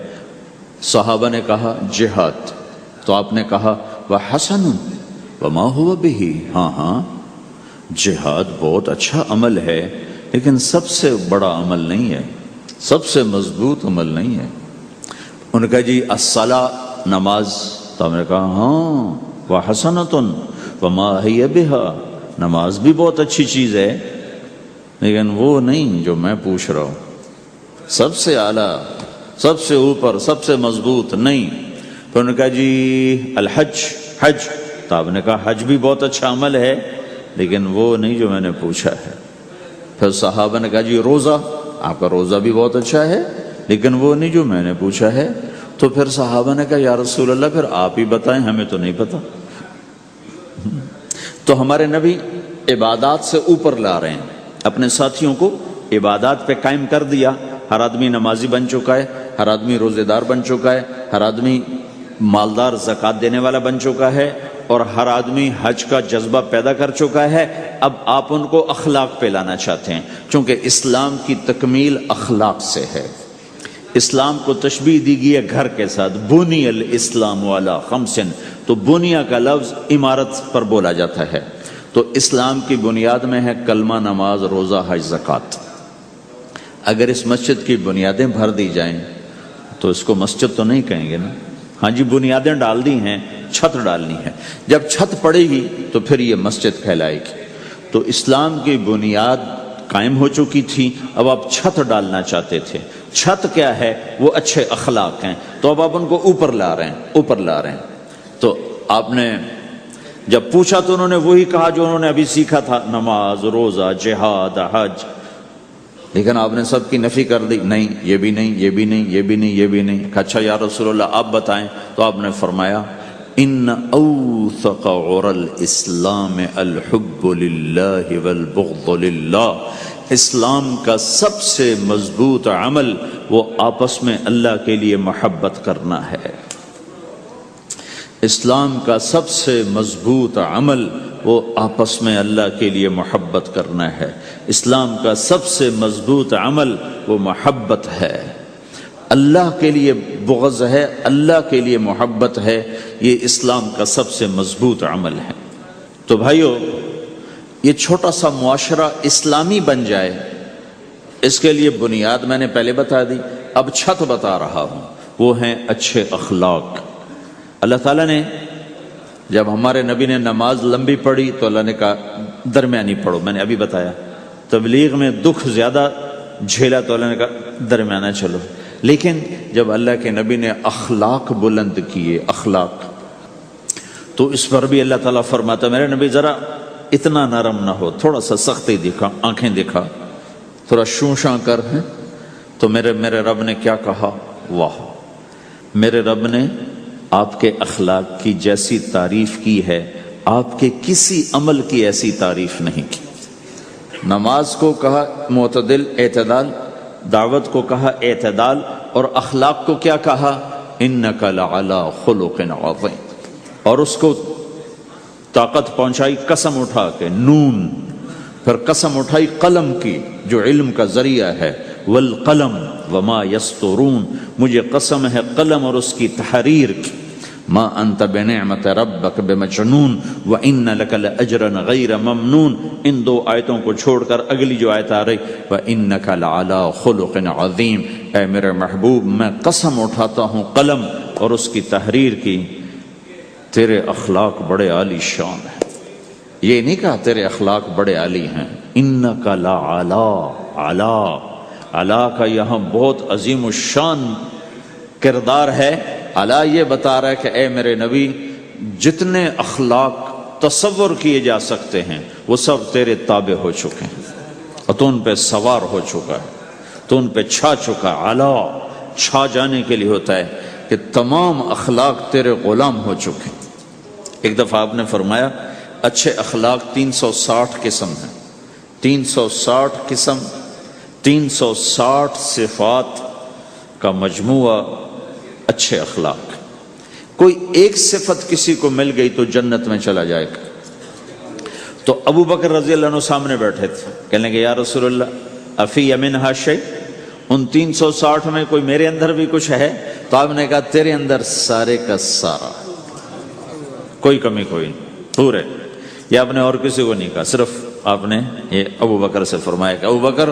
صحابہ نے کہا جہاد۔ تو آپ نے کہا وحسن وما هو به، ہاں جہاد بہت اچھا عمل ہے لیکن سب سے بڑا عمل نہیں ہے، سب سے مضبوط عمل نہیں ہے۔ ان کا جی الصلاۃ، نماز۔ تو ہم نے کہا ہاں وحسنۃ وما ہی بہا، نماز بھی بہت اچھی چیز ہے لیکن وہ نہیں جو میں پوچھ رہا ہوں، سب سے اعلیٰ، سب سے اوپر، سب سے مضبوط نہیں۔ تو انہوں نے کہا جی الحج، حج۔ تو آپ نے کہا حج بھی بہت اچھا عمل ہے لیکن وہ نہیں جو میں نے پوچھا ہے۔ پھر صحابہ نے کہا جی روزہ، آپ کا روزہ بھی بہت اچھا ہے لیکن وہ نہیں جو میں نے پوچھا ہے۔ تو پھر صحابہ نے کہا یا رسول اللہ پھر آپ ہی بتائیں، ہمیں تو نہیں پتا۔ تو ہمارے نبی عبادات سے اوپر لا رہے ہیں، اپنے ساتھیوں کو عبادات پہ قائم کر دیا۔ ہر آدمی نمازی بن چکا ہے، ہر آدمی روزے دار بن چکا ہے، ہر آدمی مالدار زکوٰۃ دینے والا بن چکا ہے، اور ہر آدمی حج کا جذبہ پیدا کر چکا ہے۔ اب آپ ان کو اخلاق پہ لانا چاہتے ہیں، چونکہ اسلام کی تکمیل اخلاق سے ہے۔ اسلام کو تشبیہ دی گئی ہے گھر کے ساتھ، بنی الاسلام علی خمس، تو بنیا کا لفظ عمارت پر بولا جاتا ہے۔ تو اسلام کی بنیاد میں ہے کلمہ، نماز، روزہ، حج، زکوٰۃ۔ اگر اس مسجد کی بنیادیں بھر دی جائیں تو اس کو مسجد تو نہیں کہیں گے نا۔ ہاں جی بنیادیں ڈال دی ہیں، چھت ڈالنی ہے، جب چھت پڑے گی تو پھر یہ مسجد کہلائے گی۔ تو اسلام کی بنیاد قائم ہو چکی تھی، اب آپ چھت ڈالنا چاہتے تھے۔ چھت کیا ہے؟ وہ اچھے اخلاق ہیں، تو اب آپ ان کو اوپر لا رہے ہیں۔ تو آپ نے جب پوچھا تو انہوں نے وہی کہا جو انہوں نے ابھی سیکھا تھا، نماز، روزہ، جہاد، حج، لیکن آپ نے سب کی نفی کر دی، نہیں یہ بھی نہیں، یہ بھی نہیں، یہ بھی نہیں، یہ بھی نہیں۔ کہا اچھا یا رسول اللہ آپ بتائیں، تو آپ نے فرمایا ان اوثق عر الاسلام الحب للہ والبغض للہ، اسلام کا سب سے مضبوط عمل وہ آپس میں اللہ کے لیے محبت کرنا ہے۔ اسلام کا سب سے مضبوط عمل وہ آپس میں اللہ کے لیے محبت کرنا ہے۔ اسلام کا سب سے مضبوط عمل وہ محبت ہے، اللہ کے لیے بغض ہے، اللہ کے لیے محبت ہے، یہ اسلام کا سب سے مضبوط عمل ہے۔ تو بھائیو، یہ چھوٹا سا معاشرہ اسلامی بن جائے، اس کے لیے بنیاد میں نے پہلے بتا دی، اب چھت بتا رہا ہوں، وہ ہیں اچھے اخلاق۔ اللہ تعالیٰ نے جب ہمارے نبی نے نماز لمبی پڑھی تو اللہ نے کہا درمیانی پڑھو، میں نے ابھی بتایا۔ تبلیغ میں دکھ زیادہ جھیلا تو اللہ نے کہا درمیانہ چلو۔ لیکن جب اللہ کے نبی نے اخلاق بلند کیے، اخلاق، تو اس پر بھی اللہ تعالیٰ فرماتا میرے نبی ذرا اتنا نرم نہ ہو، تھوڑا سا سختی دکھا، آنکھیں دکھا، تھوڑا شوں شاں کر۔ ہیں تو میرے رب نے کیا کہا؟ واہ، میرے رب نے آپ کے اخلاق کی جیسی تعریف کی ہے، آپ کے کسی عمل کی ایسی تعریف نہیں کی۔ نماز کو کہا معتدل، اعتدال، دعوت کو کہا اعتدال، اور اخلاق کو کیا کہا؟ انک لعلی خلق عظیم، اور اس کو طاقت پہنچائی قسم اٹھا کے، نون، پھر قسم اٹھائی قلم کی جو علم کا ذریعہ ہے، والقلم وما یسطرون، مجھے قسم ہے قلم اور اس کی تحریر کی، ما انت بنعمت ربک بمجنون وان لک لاجرا غیر ممنون۔ ان دو آیتوں کو چھوڑ کر اگلی جو آیت آ رہی وانک لعلی خلق عظیم، اے میرے محبوب میں قسم اٹھاتا ہوں قلم اور اس کی تحریر کی، تیرے اخلاق بڑے عالی شان ہیں۔ یہ نہیں کہا تیرے اخلاق بڑے عالی ہیں، انک لعلی، اعلیٰ کا یہاں بہت عظیم الشان کردار ہے۔ اعلیٰ یہ بتا رہا ہے کہ اے میرے نبی، جتنے اخلاق تصور کیے جا سکتے ہیں وہ سب تیرے تابع ہو چکے ہیں، اور تو ان پہ سوار ہو چکا ہے، تو ان پہ چھا چکا۔ اعلیٰ چھا جانے کے لیے ہوتا ہے کہ تمام اخلاق تیرے غلام ہو چکے ہیں۔ ایک دفعہ آپ نے فرمایا اچھے اخلاق 360 قسم ہیں، 360 قسم، 360 صفات کا مجموعہ اچھے اخلاق۔ کوئی ایک صفت کسی کو مل گئی تو جنت میں چلا جائے گا۔ تو ابو بکر رضی اللہ عنہ سامنے بیٹھے تھے، کہنے لگے یا رسول اللہ افی منہا شیء، ان 360 میں کوئی میرے اندر بھی کچھ ہے؟ تو آپ نے کہا تیرے اندر سارے کا سارا، کوئی کمی کوئی نہیں، پورے۔ یہ آپ نے اور کسی کو نہیں کہا، صرف آپ نے یہ ابو بکر سے فرمایا کہ ابو بکر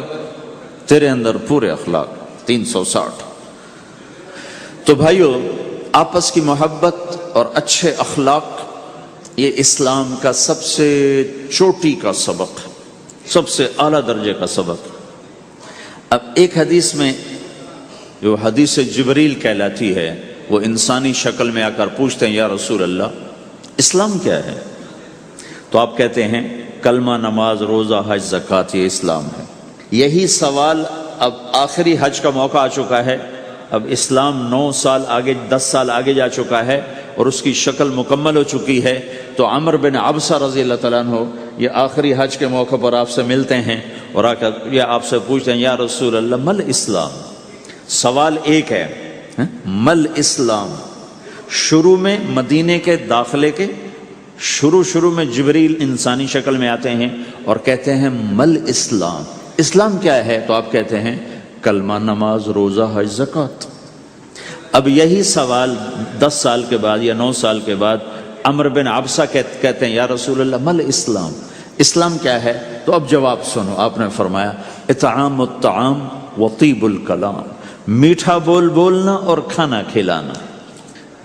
تیرے اندر پورے اخلاق 360۔ تو بھائیو، آپس کی محبت اور اچھے اخلاق یہ اسلام کا سب سے چوٹی کا سبق ہے، سب سے اعلیٰ درجے کا سبق۔ اب ایک حدیث میں جو حدیث جبریل کہلاتی ہے، وہ انسانی شکل میں آ کر پوچھتے ہیں یا رسول اللہ اسلام کیا ہے؟ تو آپ کہتے ہیں کلمہ، نماز، روزہ، حج، زکوٰۃ، یہ اسلام ہے۔ یہی سوال اب آخری حج کا موقع آ چکا ہے، اب اسلام 9 سال آگے، 10 سال آگے جا چکا ہے اور اس کی شکل مکمل ہو چکی ہے۔ تو عمر بن عبسہ رضی اللہ تعالیٰ عنہ یہ آخری حج کے موقع پر آپ سے ملتے ہیں اور آ کر یہ آپ سے پوچھتے ہیں یا رسول اللہ مل اسلام؟ سوال ایک ہے، مل اسلام؟ شروع میں مدینے کے داخلے کے شروع میں جبریل انسانی شکل میں آتے ہیں اور کہتے ہیں مل اسلام، اسلام کیا ہے؟ تو آپ کہتے ہیں کلمہ، نماز، روزہ، حج، زکوٰۃ۔ اب یہی سوال 10 سال کے بعد یا 9 سال کے بعد عمر بن عبسہ کہتے ہیں یا رسول اللہ مل اسلام؟ اسلام کیا ہے؟ تو اب جواب سنو، آپ نے فرمایا اطعام الطعام وطیب الکلام، میٹھا بول بولنا اور کھانا کھلانا۔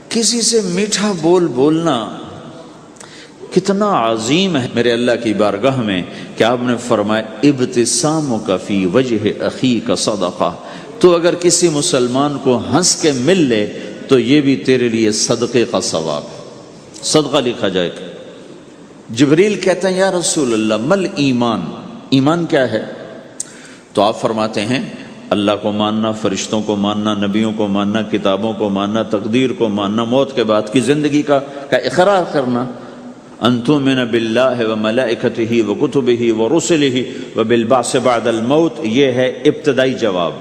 کسی سے میٹھا بول بولنا کتنا عظیم ہے میرے اللہ کی بارگاہ میں کہ آپ نے فرمایا ابتسامک فی وجہ اخیک صدقہ، تو اگر کسی مسلمان کو ہنس کے مل لے تو یہ بھی تیرے لیے صدقے کا ثواب ہے۔ صدقہ لکھا جائے گا۔ جبریل کہتے ہیں یا رسول اللہ مل ایمان، ایمان کیا ہے؟ تو آپ فرماتے ہیں اللہ کو ماننا، فرشتوں کو ماننا، نبیوں کو ماننا، کتابوں کو ماننا، تقدیر کو ماننا، موت کے بعد کی زندگی کا اقرار کرنا۔ ان تؤمن باللہ وملائکتہ وکتبہ ورسلہ وبالبعث بعد الموت، یہ ہے ابتدائی جواب۔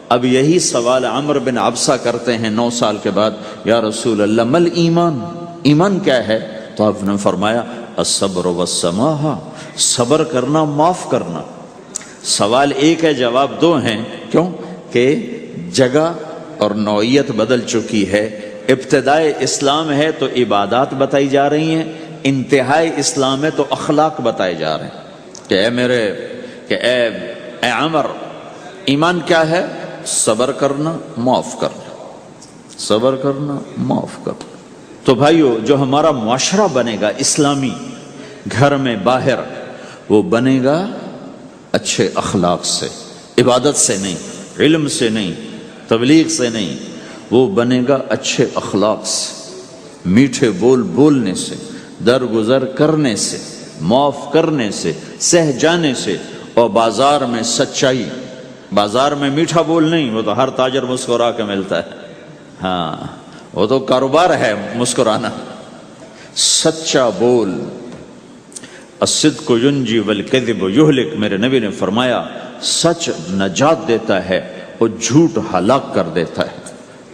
اب یہی سوال عمرو بن عبسہ کرتے ہیں 9 سال کے بعد، یا رسول اللہ مل ایمان، ایمان کیا ہے؟ تو آپ نے فرمایا الصبر والسماحہ، صبر کرنا، معاف کرنا۔ سوال ایک ہے، جواب 2 ہیں۔ کیوں کہ جگہ اور نوعیت بدل چکی ہے۔ ابتدائے اسلام ہے تو عبادات بتائی جا رہی ہیں، انتہائی اسلام ہے تو اخلاق بتائے جا رہے ہیں کہ اے عمر، ایمان کیا ہے؟ صبر کرنا، معاف کرنا، صبر کرنا، معاف کرنا۔ تو بھائیو، جو ہمارا معاشرہ بنے گا اسلامی، گھر میں باہر، وہ بنے گا اچھے اخلاق سے، عبادت سے نہیں، علم سے نہیں، تبلیغ سے نہیں، وہ بنے گا اچھے اخلاق سے، میٹھے بول بولنے سے، درگزر کرنے سے، معاف کرنے سے، سہ جانے سے، اور بازار میں سچائی۔ بازار میں میٹھا بول نہیں، وہ تو ہر تاجر مسکرا کے ملتا ہے، ہاں وہ تو کاروبار ہے مسکرانا۔ سچا بول، الصدق ینجی والکذب یہلک، میرے نبی نے فرمایا سچ نجات دیتا ہے اور جھوٹ ہلاک کر دیتا ہے۔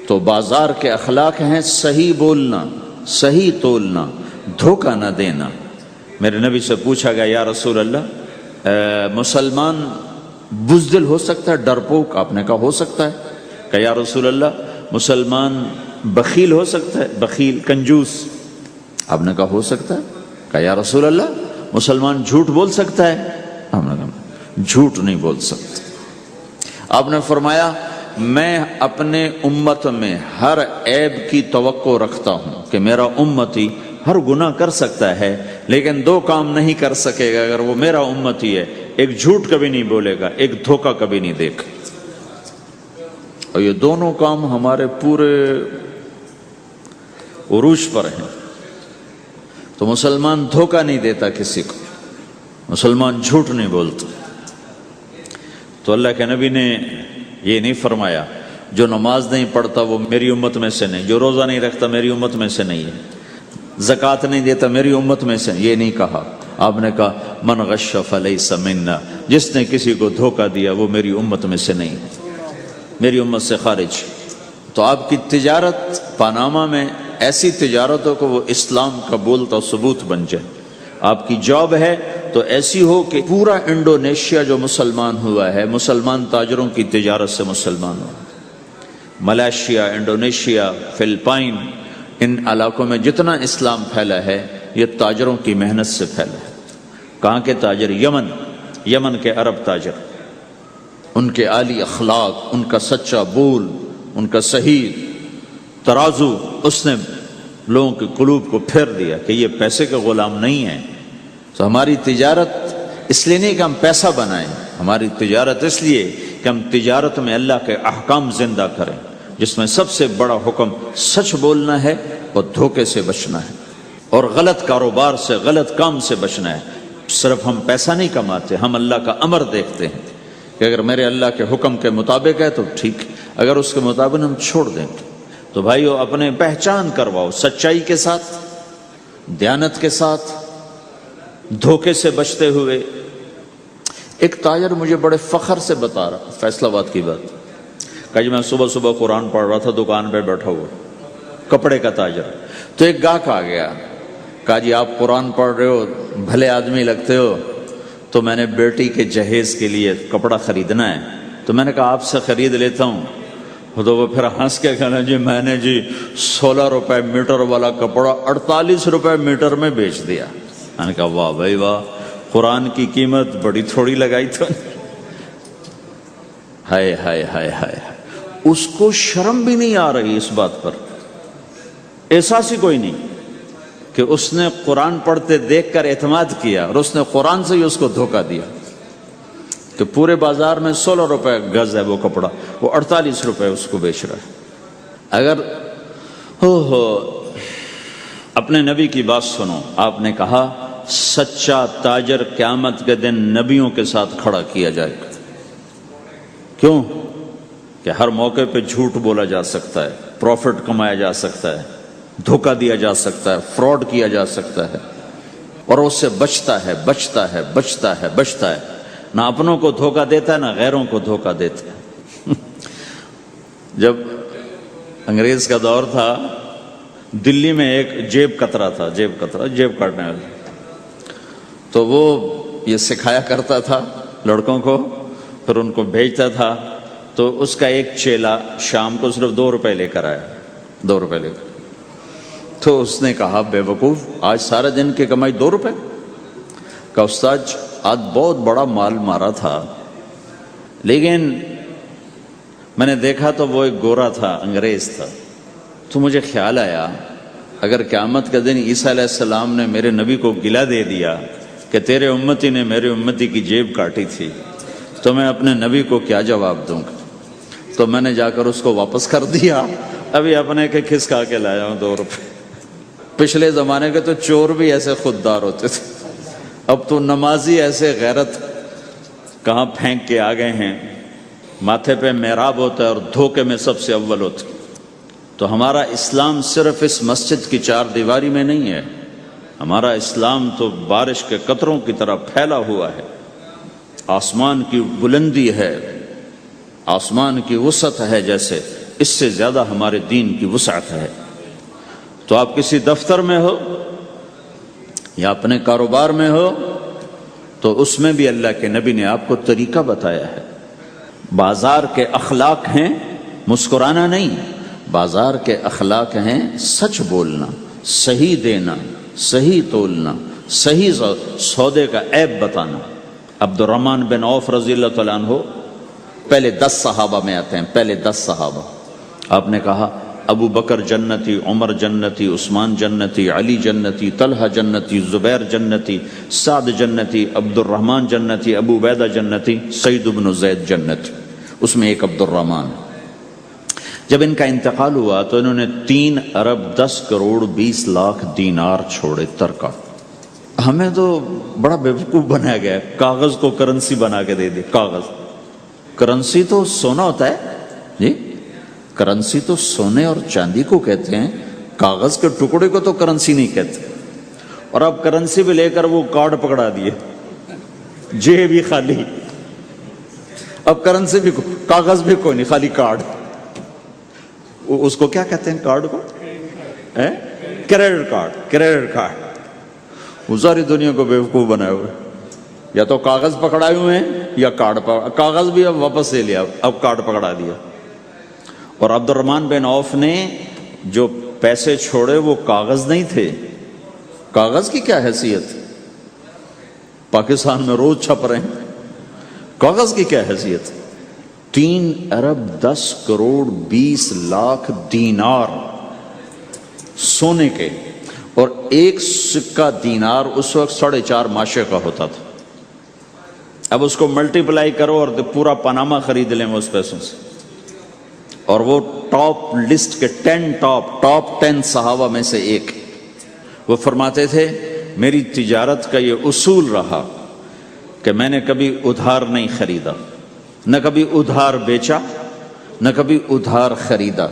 تو بازار کے اخلاق ہیں صحیح بولنا، صحیح تولنا، دھوکہ نہ دینا۔ میرے نبی سے پوچھا گیا یا رسول اللہ مسلمان بزدل ہو سکتا ہے، ڈرپوک؟ آپ نے کہا ہو سکتا ہے۔ کہ یا رسول اللہ مسلمان بخیل ہو سکتا ہے، بخیل کنجوس؟ آپ نے کہا ہو سکتا ہے۔ کہ یا رسول اللہ مسلمان جھوٹ بول سکتا ہے؟ آپ نے کہا جھوٹ نہیں بول سکتا۔ آپ نے فرمایا میں اپنے امت میں ہر عیب کی توقع رکھتا ہوں کہ میرا امتی ہر گناہ کر سکتا ہے لیکن 2 کام نہیں کر سکے گا اگر وہ میرا امتی ہے، ایک جھوٹ کبھی نہیں بولے گا، ایک دھوکہ کبھی نہیں دے گا۔ اور یہ دونوں کام ہمارے پورے عروج پر ہیں۔ تو مسلمان دھوکہ نہیں دیتا کسی کو، مسلمان جھوٹ نہیں بولتا۔ تو اللہ کے نبی نے یہ نہیں فرمایا جو نماز نہیں پڑھتا وہ میری امت میں سے نہیں، جو روزہ نہیں رکھتا میری امت میں سے نہیں ہے، زکوٰۃ نہیں دیتا میری امت میں سے، یہ نہیں کہا۔ آپ نے کہا من غش فلیس منا، جس نے کسی کو دھوکہ دیا وہ میری امت میں سے نہیں، میری امت سے خارج۔ تو آپ کی تجارت پاناما میں ایسی تجارت ہو کہ وہ اسلام کا بولتا ثبوت بن جائے۔ آپ کی جاب ہے تو ایسی ہو کہ پورا انڈونیشیا جو مسلمان ہوا ہے، مسلمان تاجروں کی تجارت سے مسلمان ہوا۔ ملائیشیا، انڈونیشیا، فلپائن، ان علاقوں میں جتنا اسلام پھیلا ہے یہ تاجروں کی محنت سے پھیلا ہے۔ کہاں کے تاجر؟ یمن کے عرب تاجر، ان کے عالی اخلاق، ان کا سچا بول، ان کا صحیح ترازو، اس نے لوگوں کے قلوب کو پھیر دیا کہ یہ پیسے کے غلام نہیں ہیں۔ تو ہماری تجارت اس لیے نہیں کہ ہم پیسہ بنائیں، ہماری تجارت اس لیے کہ ہم تجارت میں اللہ کے احکام زندہ کریں، جس میں سب سے بڑا حکم سچ بولنا ہے اور دھوکے سے بچنا ہے، اور غلط کاروبار سے، غلط کام سے بچنا ہے۔ صرف ہم پیسہ نہیں کماتے، ہم اللہ کا امر دیکھتے ہیں کہ اگر میرے اللہ کے حکم کے مطابق ہے تو ٹھیک، اگر اس کے مطابق ہم چھوڑ دیں تو بھائیو اپنے پہچان کرواؤ سچائی کے ساتھ، دیانت کے ساتھ، دھوکے سے بچتے ہوئے۔ ایک تاجر مجھے بڑے فخر سے بتا رہا، فیصل آباد کی بات، کہ جی میں صبح صبح قرآن پڑھ رہا تھا، دکان پہ بیٹھا ہوا، کپڑے کا تاجر، تو ایک گاہک آ گیا، کہا جی آپ قرآن پڑھ رہے ہو، بھلے آدمی لگتے ہو، تو میں نے بیٹی کے جہیز کے لیے کپڑا خریدنا ہے، تو میں نے کہا آپ سے خرید لیتا ہوں۔ تو وہ پھر ہنس کے کہنا جی میں نے 16 روپے میٹر والا کپڑا 48 روپے میٹر میں بیچ دیا۔ میں نے کہا واہ بھائی واہ، قرآن کی قیمت بڑی تھوڑی لگائی تو۔ ہائے ہائے ہائے ہائے، اس کو شرم بھی نہیں آ رہی اس بات پر، احساس ہی کوئی نہیں کہ اس نے قرآن پڑھتے دیکھ کر اعتماد کیا اور اس نے قرآن سے ہی اس کو دھوکہ دیا کہ پورے بازار میں 16 روپے گز ہے وہ کپڑا، وہ 48 روپے اس کو بیچ رہا ہے۔ اگر اپنے نبی کی بات سنو. آپ نے کہا سچا تاجر قیامت کے دن نبیوں کے ساتھ کھڑا کیا جائے گا. کیوں؟ کہ ہر موقع پہ جھوٹ بولا جا سکتا ہے، پروفٹ کمایا جا سکتا ہے، دھوکہ دیا جا سکتا ہے، فراڈ کیا جا سکتا ہے، اور اس سے بچتا ہے بچتا ہے بچتا ہے بچتا ہے. نہ اپنوں کو دھوکہ دیتا ہے نہ غیروں کو دھوکہ دیتا ہے. جب انگریز کا دور تھا، دلی میں ایک جیب کترا تھا، جیب کاٹنے والا. تو وہ یہ سکھایا کرتا تھا لڑکوں کو، پھر ان کو بھیجتا تھا. تو اس کا ایک چیلا شام کو صرف 2 روپے لے کر آیا، 2 روپے لے کر. تو اس نے کہا بے وقوف، آج سارے دن کی کمائی 2 روپے؟ کہا استاد آج بہت بڑا مال مارا تھا، لیکن میں نے دیکھا تو وہ ایک گورا تھا، انگریز تھا. تو مجھے خیال آیا اگر قیامت کے دن عیسیٰ علیہ السلام نے میرے نبی کو گلہ دے دیا کہ تیرے امتی نے میرے امتی کی جیب کاٹی تھی، تو میں اپنے نبی کو کیا جواب دوں گا؟ تو میں نے جا کر اس کو واپس کر دیا. ابھی اپنے کے کھسکا کے لایا ہوں 2 روپے. پچھلے زمانے کے تو چور بھی ایسے خوددار ہوتے تھے، اب تو نمازی ایسے غیرت کہاں پھینک کے آ گئے ہیں. ماتھے پہ محراب ہوتا ہے اور دھوکے میں سب سے اول ہوتا ہے. تو ہمارا اسلام صرف اس مسجد کی 4 دیواری میں نہیں ہے، ہمارا اسلام تو بارش کے قطروں کی طرح پھیلا ہوا ہے. آسمان کی بلندی ہے، آسمان کی وسعت ہے، جیسے اس سے زیادہ ہمارے دین کی وسعت ہے. تو آپ کسی دفتر میں ہو یا اپنے کاروبار میں ہو تو اس میں بھی اللہ کے نبی نے آپ کو طریقہ بتایا ہے. بازار کے اخلاق ہیں مسکرانا نہیں، بازار کے اخلاق ہیں سچ بولنا، صحیح دینا، صحیح تولنا، صحیح سودے کا عیب بتانا. عبد الرحمن بن عوف رضی اللہ تعالیٰ عنہ پہلے 10 صحابہ میں آتے ہیں، پہلے 10 صحابہ. آپ نے کہا ابو بکر جنتی، عمر جنتی، عثمان جنتی، علی جنتی، طلحہ جنتی، زبیر جنتی، سعد جنتی، عبد الرحمن جنتی، ابو عبیدہ جنتی، سعید بن زید جنتی. اس میں ایک عبد الرحمن. جب ان کا انتقال ہوا تو انہوں نے 3 ارب 10 کروڑ 20 لاکھ دینار چھوڑے ترکا. ہمیں تو بڑا بیوقوف بنایا گیا، کاغذ کو کرنسی بنا کے دے دے. کاغذ، کرنسی تو سونا ہوتا ہے جی، کرنسی تو سونے اور چاندی کو کہتے ہیں، کاغذ کے ٹکڑے کو تو کرنسی نہیں کہتے. اور اب کرنسی بھی لے کر وہ کارڈ پکڑا دیے، جیب بھی خالی، اب کرنسی بھی کاغذ بھی کوئی نہیں، خالی کارڈ. اس کو کیا کہتے ہیں کارڈ کو؟ Credit card. کریڈٹ کارڈ وہ ساری دنیا کو بیوقوف بنائے ہوئے، یا تو کاغذ پکڑائے ہوئے ہیں یا کارڈ. کاغذ بھی اب واپس لے لیا، اب کارڈ پکڑا دیا. اور عبد الرحمن بن عوف نے جو پیسے چھوڑے وہ کاغذ نہیں تھے. کاغذ کی کیا حیثیت؟ پاکستان میں روز چھپ رہے ہیں، کاغذ کی کیا حیثیت؟ 3 ارب 10 کروڑ 20 لاکھ دینار سونے کے. اور ایک سکہ دینار اس وقت 4.5 ماشے کا ہوتا تھا. اب اس کو ملٹیپلائی کرو اور پورا پاناما خرید لیں اس پیسوں سے. اور وہ ٹاپ لسٹ کے 10 10 صحابہ میں سے ایک. وہ فرماتے تھے میری تجارت کا یہ اصول رہا کہ میں نے کبھی ادھار نہیں خریدا، نہ کبھی ادھار بیچا، نہ کبھی ادھار خریدا.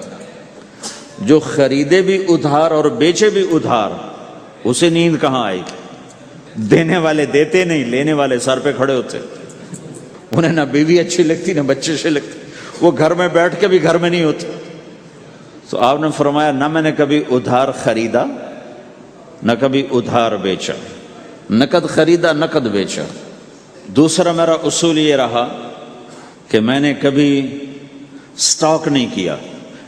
جو خریدے بھی ادھار اور بیچے بھی ادھار، اسے نیند کہاں آئے گی؟ دینے والے دیتے نہیں، لینے والے سر پہ کھڑے ہوتے. انہیں نہ بیوی اچھی لگتی نہ بچے اچھے لگتے، وہ گھر میں بیٹھ کے بھی گھر میں نہیں ہوتے. تو آپ نے فرمایا نہ میں نے کبھی ادھار خریدا نہ کبھی ادھار بیچا، نقد خریدا نقد بیچا. دوسرا میرا اصول یہ رہا کہ میں نے کبھی سٹاک نہیں کیا،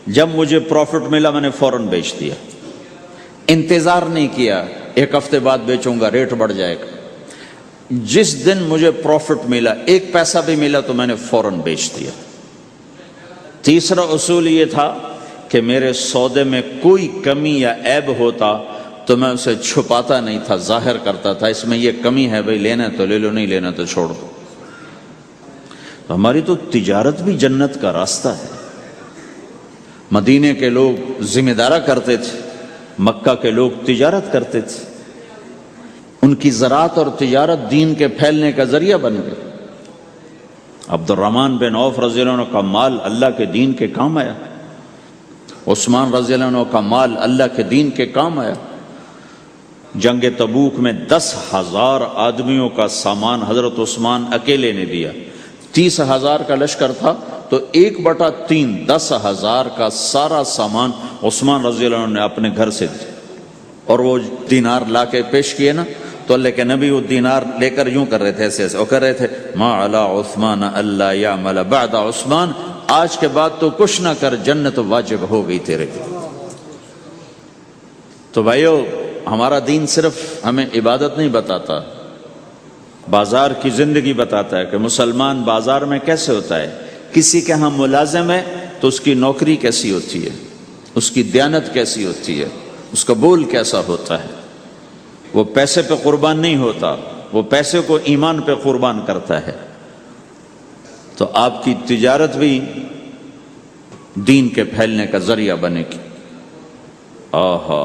جب مجھے پروفٹ ملا میں نے فوراً بیچ دیا. انتظار نہیں کیا 1 ہفتے بعد بیچوں گا ریٹ بڑھ جائے گا. جس دن مجھے پروفٹ ملا 1 پیسہ بھی ملا تو میں نے فوراً بیچ دیا. تیسرا اصول یہ تھا کہ میرے سودے میں کوئی کمی یا عیب ہوتا تو میں اسے چھپاتا نہیں تھا، ظاہر کرتا تھا اس میں یہ کمی ہے، بھائی لینا تو لے لو، نہیں لینا تو چھوڑ دو. ہماری تو تجارت بھی جنت کا راستہ ہے. مدینے کے لوگ ذمہ دارا کرتے تھے مکہ کے لوگ تجارت کرتے تھے، ان کی زراعت اور تجارت دین کے پھیلنے کا ذریعہ بن گئی۔ عبد الرحمن بن عوف رضی اللہ عنہ کا مال اللہ کے دین کے کام آیا، عثمان رضی اللہ عنہ کا مال اللہ کے دین کے کام آیا۔ جنگ تبوک میں 10,000 آدمیوں کا سامان حضرت عثمان اکیلے نے دیا۔ 30,000 کا لشکر تھا تو 1/3 10,000 کا سارا سامان عثمان رضی اللہ عنہ نے اپنے گھر سے دیا، اور وہ دینار لا کے پیش کیے نا تو اللہ کے نبی وہ دینار لے کر یوں کر رہے تھے، ایسے ایسے وہ کر رہے تھے، ما علی عثمان اللہ یعمل بعد عثمان، آج کے بعد تو کچھ نہ کر، جنت واجب ہو گئی تیرے لیے۔ تو بھائیو، ہمارا دین صرف ہمیں عبادت نہیں بتاتا، بازار کی زندگی بتاتا ہے کہ مسلمان بازار میں کیسے ہوتا ہے۔ کسی کے ہاں ملازم ہے تو اس کی نوکری کیسی ہوتی ہے، اس کی دیانت کیسی ہوتی ہے، اس کا بول کیسا ہوتا ہے۔ وہ پیسے پہ قربان نہیں ہوتا، وہ پیسے کو ایمان پہ قربان کرتا ہے۔ تو آپ کی تجارت بھی دین کے پھیلنے کا ذریعہ بنے گی۔ آہا،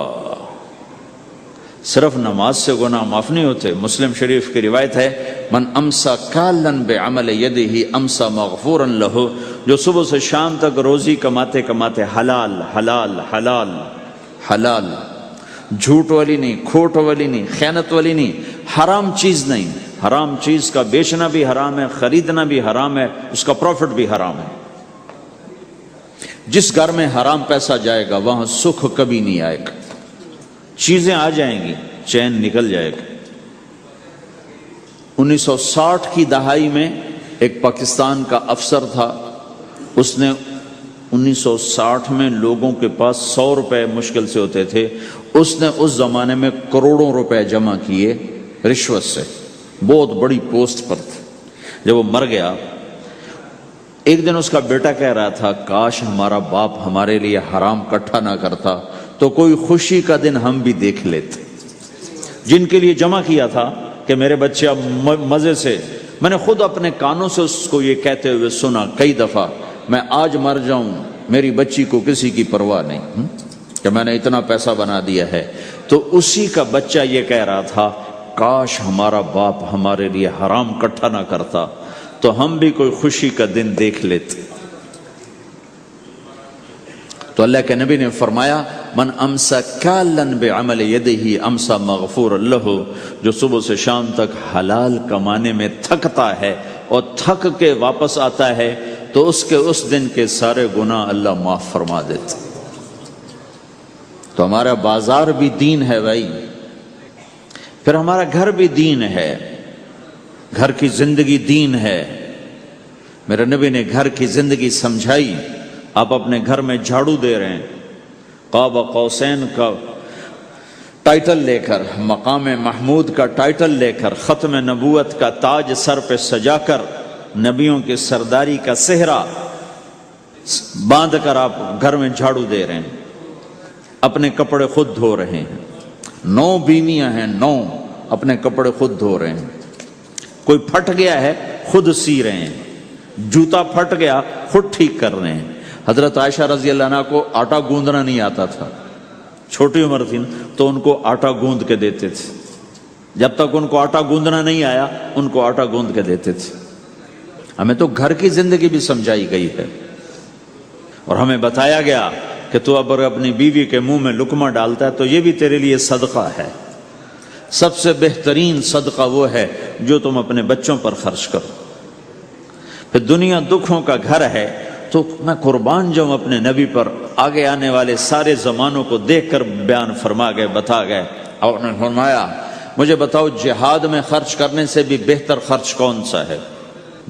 صرف نماز سے گناہ معاف نہیں ہوتے۔ مسلم شریف کی روایت ہے، من امسا کالن بعمل یدہ امسا مغفورا لہ، جو صبح سے شام تک روزی کماتے کماتے حلال حلال حلال حلال، جھوٹ والی نہیں، کھوٹ والی نہیں، خیانت والی نہیں، حرام چیز نہیں، حرام چیز کا بیچنا بھی حرام ہے، خریدنا بھی حرام ہے، اس کا پروفٹ بھی حرام ہے۔ جس گھر میں حرام پیسہ جائے گا وہاں سکھ کبھی نہیں آئے گا، چیزیں آ جائیں گی، چین نکل جائے گا۔ 1960 کی دہائی میں ایک پاکستان کا افسر تھا، اس نے 1960 میں لوگوں کے پاس 100 روپے مشکل سے ہوتے تھے، اس نے اس زمانے میں کروڑوں روپے جمع کیے رشوت سے، بہت بڑی پوسٹ پر تھے۔ جب وہ مر گیا، ایک دن اس کا بیٹا کہہ رہا تھا، کاش ہمارا باپ ہمارے لیے حرام اکٹھا نہ کرتا تو کوئی خوشی کا دن ہم بھی دیکھ لیتے۔ جن کے لیے جمع کیا تھا کہ میرے بچے اب مزے سے، میں نے خود اپنے کانوں سے اس کو یہ کہتے ہوئے سنا کئی دفعہ، میں آج مر جاؤں میری بچی کو کسی کی پرواہ نہیں کہ میں نے اتنا پیسہ بنا دیا ہے۔ تو اسی کا بچہ یہ کہہ رہا تھا، کاش ہمارا باپ ہمارے لیے حرام اکٹھا نہ کرتا تو ہم بھی کوئی خوشی کا دن دیکھ لیتے۔ تو اللہ کے نبی نے فرمایا، من امسا کالن بعمل یدہ امسا مغفور لہ، جو صبح سے شام تک حلال کمانے میں تھکتا ہے اور تھک کے واپس آتا ہے تو اس کے اس دن کے سارے گناہ اللہ معاف فرما دیتے۔ تو ہمارا بازار بھی دین ہے بھائی، پھر ہمارا گھر بھی دین ہے، گھر کی زندگی دین ہے۔ میرے نبی نے گھر کی زندگی سمجھائی۔ آپ اپنے گھر میں جھاڑو دے رہے ہیں، قاب قوسین کا ٹائٹل لے کر، مقام محمود کا ٹائٹل لے کر، ختم نبوت کا تاج سر پہ سجا کر، نبیوں کی سرداری کا صحرا باندھ کر آپ گھر میں جھاڑو دے رہے ہیں، اپنے کپڑے خود دھو رہے ہیں۔ 9 بیویاں ہیں، 9 اپنے کپڑے خود دھو رہے ہیں۔ کوئی پھٹ گیا ہے خود سی رہے ہیں، جوتا پھٹ گیا خود ٹھیک کر رہے ہیں۔ حضرت عائشہ رضی اللہ عنہ کو آٹا گوندنا نہیں آتا تھا، چھوٹی عمر تھی تو ان کو آٹا گوند کے دیتے تھے، جب تک ان کو آٹا گوندنا نہیں آیا ان کو آٹا گوند کے دیتے تھے۔ ہمیں تو گھر کی زندگی بھی سمجھائی گئی ہے، اور ہمیں بتایا گیا کہ تو اگر اپنی بیوی کے منہ میں لقمہ ڈالتا ہے تو یہ بھی تیرے لیے صدقہ ہے۔ سب سے بہترین صدقہ وہ ہے جو تم اپنے بچوں پر خرچ کرو۔ پھر دنیا دکھوں کا گھر ہے تو میں قربان جاؤں اپنے نبی پر، آگے آنے والے سارے زمانوں کو دیکھ کر بیان فرما گئے، بتا گئے۔ اور نے فرمایا، مجھے بتاؤ جہاد میں خرچ کرنے سے بھی بہتر خرچ کون سا ہے؟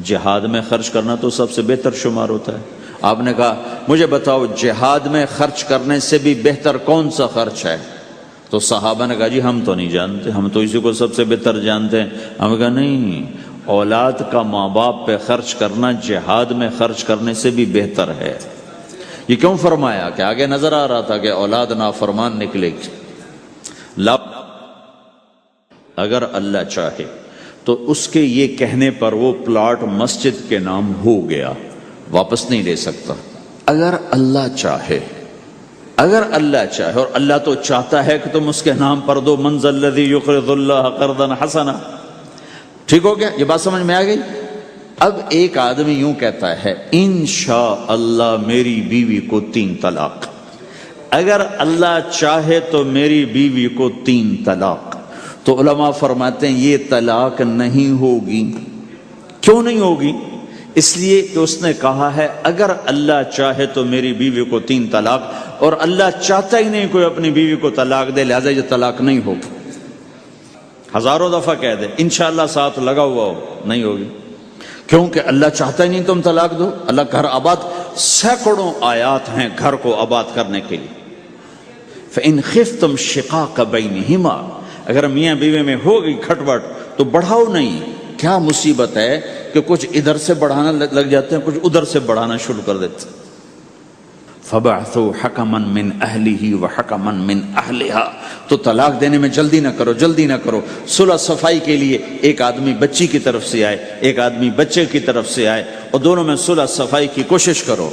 جہاد میں خرچ کرنا تو سب سے بہتر شمار ہوتا ہے۔ آپ نے کہا مجھے بتاؤ جہاد میں خرچ کرنے سے بھی بہتر کون سا خرچ ہے؟ تو صحابہ نے کہا جی ہم تو نہیں جانتے، ہم تو اسی کو سب سے بہتر جانتے ہیں۔ ہم نے کہا نہیں، اولاد کا ماں باپ پہ خرچ کرنا جہاد میں خرچ کرنے سے بھی بہتر ہے۔ یہ کیوں فرمایا؟ کہ آگے نظر آ رہا تھا کہ اولاد نافرمان نکلے گی۔ اگر اللہ چاہے تو اس کے یہ کہنے پر وہ پلاٹ مسجد کے نام ہو گیا، واپس نہیں لے سکتا۔ اگر اللہ چاہے، اگر اللہ چاہے، اور اللہ تو چاہتا ہے کہ تم اس کے نام پر دو، من ذا الذی یقرض اللہ قرضا حسنا. ٹھیک ہو گیا؟ یہ بات سمجھ میں آ گئی؟ اب ایک آدمی یوں کہتا ہے انشاءاللہ میری بیوی کو 3 طلاق، اگر اللہ چاہے تو میری بیوی کو 3 طلاق، تو علماء فرماتے ہیں یہ طلاق نہیں ہوگی. کیوں نہیں ہوگی؟ اس لیے کہ اس نے کہا ہے اگر اللہ چاہے تو میری بیوی کو 3 طلاق، اور اللہ چاہتا ہی نہیں کوئی اپنی بیوی کو طلاق دے، لہذا یہ طلاق نہیں ہوگی. ہزاروں دفعہ کہہ دے انشاءاللہ ساتھ لگا ہوا ہو، نہیں ہوگی، کیونکہ اللہ چاہتا ہی نہیں تم طلاق دو. اللہ گھر آباد، سینکڑوں آیات ہیں گھر کو آباد کرنے کے لیے. فَإِنْ خِفْتُمْ شِقَاقَ بَيْنِهِمَا، اگر میاں بیوی میں ہو گئی کھٹپٹ تو بڑھاؤ نہیں. کیا مصیبت ہے کہ کچھ ادھر سے بڑھانا لگ جاتے ہیں، کچھ ادھر سے بڑھانا شروع کر دیتے ہیں. فَبَعْثُوا حَكَمًا مِّنْ أَهْلِهِ وَحَكَمًا مِّنْ أَهْلِهَا، تو طلاق دینے میں جلدی نہ کرو، جلدی نہ کرو. صلح صفائی کے لیے ایک آدمی بچی کی طرف سے آئے، ایک آدمی بچے کی طرف سے آئے، اور دونوں میں صلح صفائی کی کوشش کرو.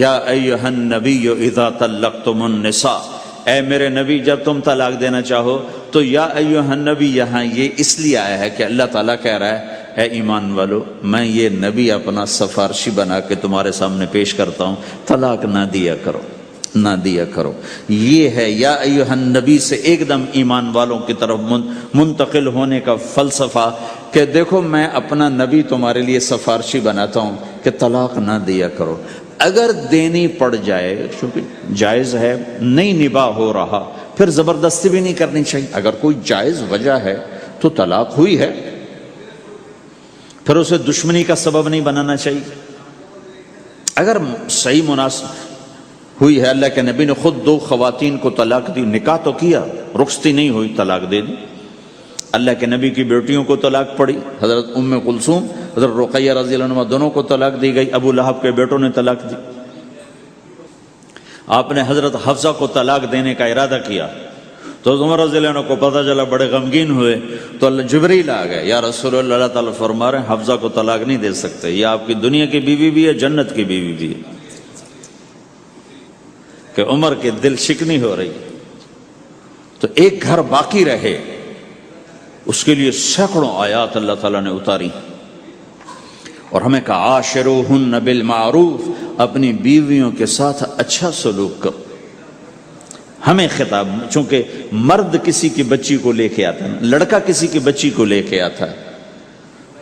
یا ایھا النبی اذا طلقتم النساء، اے میرے نبی جب تم طلاق دینا چاہو تو یا ایھا النبی یہاں یہ اس لیے آیا ہے کہ اللہ تعالیٰ کہہ رہا ہے اے ایمان والو میں یہ نبی اپنا سفارشی بنا کے تمہارے سامنے پیش کرتا ہوں، طلاق نہ دیا کرو، نہ دیا کرو. یہ ہے یا ایھا النبی سے ایک دم ایمان والوں کی طرف منتقل ہونے کا فلسفہ کہ دیکھو میں اپنا نبی تمہارے لیے سفارشی بناتا ہوں کہ طلاق نہ دیا کرو. اگر دینی پڑ جائے، چونکہ جائز ہے، نہیں نباہ ہو رہا، پھر زبردستی بھی نہیں کرنی چاہیے. اگر کوئی جائز وجہ ہے تو طلاق ہوئی ہے، پھر اسے دشمنی کا سبب نہیں بنانا چاہیے. اگر صحیح مناسب ہوئی ہے، اللہ کے نبی نے خود 2 خواتین کو طلاق دی، نکاح تو کیا، رخصتی نہیں ہوئی، طلاق دے دی. اللہ کے نبی کی بیٹیوں کو طلاق پڑی، حضرت ام کلثوم، حضرت رقیہ رضی اللہ عنہ دونوں کو طلاق دی گئی. ابو لہب کے بیٹوں نے طلاق دی. آپ نے حضرت حفصہ کو طلاق دینے کا ارادہ کیا تو عمر رضی اللہ عنہ کو پتہ چلا، بڑے غمگین ہوئے، تو اللہ جبریل آ گئے، یا رسول اللہ، اللہ تعالیٰ فرما رہے ہیں حفصہ کو طلاق نہیں دے سکتے، یہ آپ کی دنیا کی بیوی بھی ہے، جنت کی بیوی بھی ہے. کہ عمر کے دل شکنی ہو رہی. تو ایک گھر باقی رہے اس کے لیے سینکڑوں آیات اللہ تعالیٰ نے اتاری، اور ہمیں کہا عاشروہن بالمعروف، اپنی بیویوں کے ساتھ اچھا سلوک کرو. ہمیں خطاب، چونکہ مرد کسی کی بچی کو لے کے آتا ہے، لڑکا کسی کی بچی کو لے کے آتا ہے،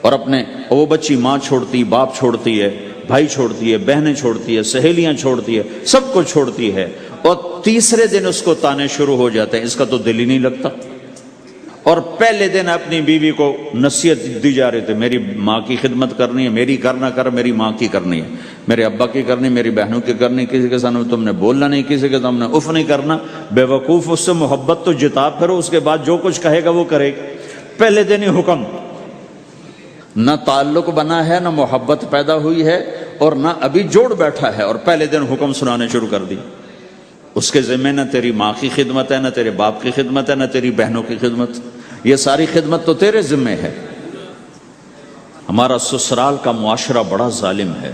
اور وہ بچی ماں چھوڑتی، باپ چھوڑتی ہے، بھائی چھوڑتی ہے، بہنیں چھوڑتی ہے، سہیلیاں چھوڑتی ہے، سب کو چھوڑتی ہے، اور تیسرے دن اس کو تانے شروع ہو جاتے ہیں، اس کا تو دل ہی نہیں لگتا. اور پہلے دن اپنی بیوی کو نصیحت دی جا رہی تھی، میری ماں کی خدمت کرنی ہے، میری کرنا کر، میری ماں کی کرنی ہے، میرے ابا کی کرنی، میری بہنوں کی کرنی، کسی کے سامنے تم نے بولنا نہیں، کسی کے سامنے اف نہیں کرنا. بے وقوف، اس سے محبت تو جتا پھر اس کے بعد جو کچھ کہے گا وہ کرے گا. پہلے دن ہی حکم، نہ تعلق بنا ہے، نہ محبت پیدا ہوئی ہے، اور نہ ابھی جوڑ بیٹھا ہے، اور پہلے دن حکم سنانے شروع کر دی. اس کے ذمہ نہ تیری ماں کی خدمت ہے، نہ تیرے باپ کی خدمت ہے، نہ تیری بہنوں کی خدمت، یہ ساری خدمت تو تیرے ذمہ ہے. ہمارا سسرال کا معاشرہ بڑا ظالم ہے.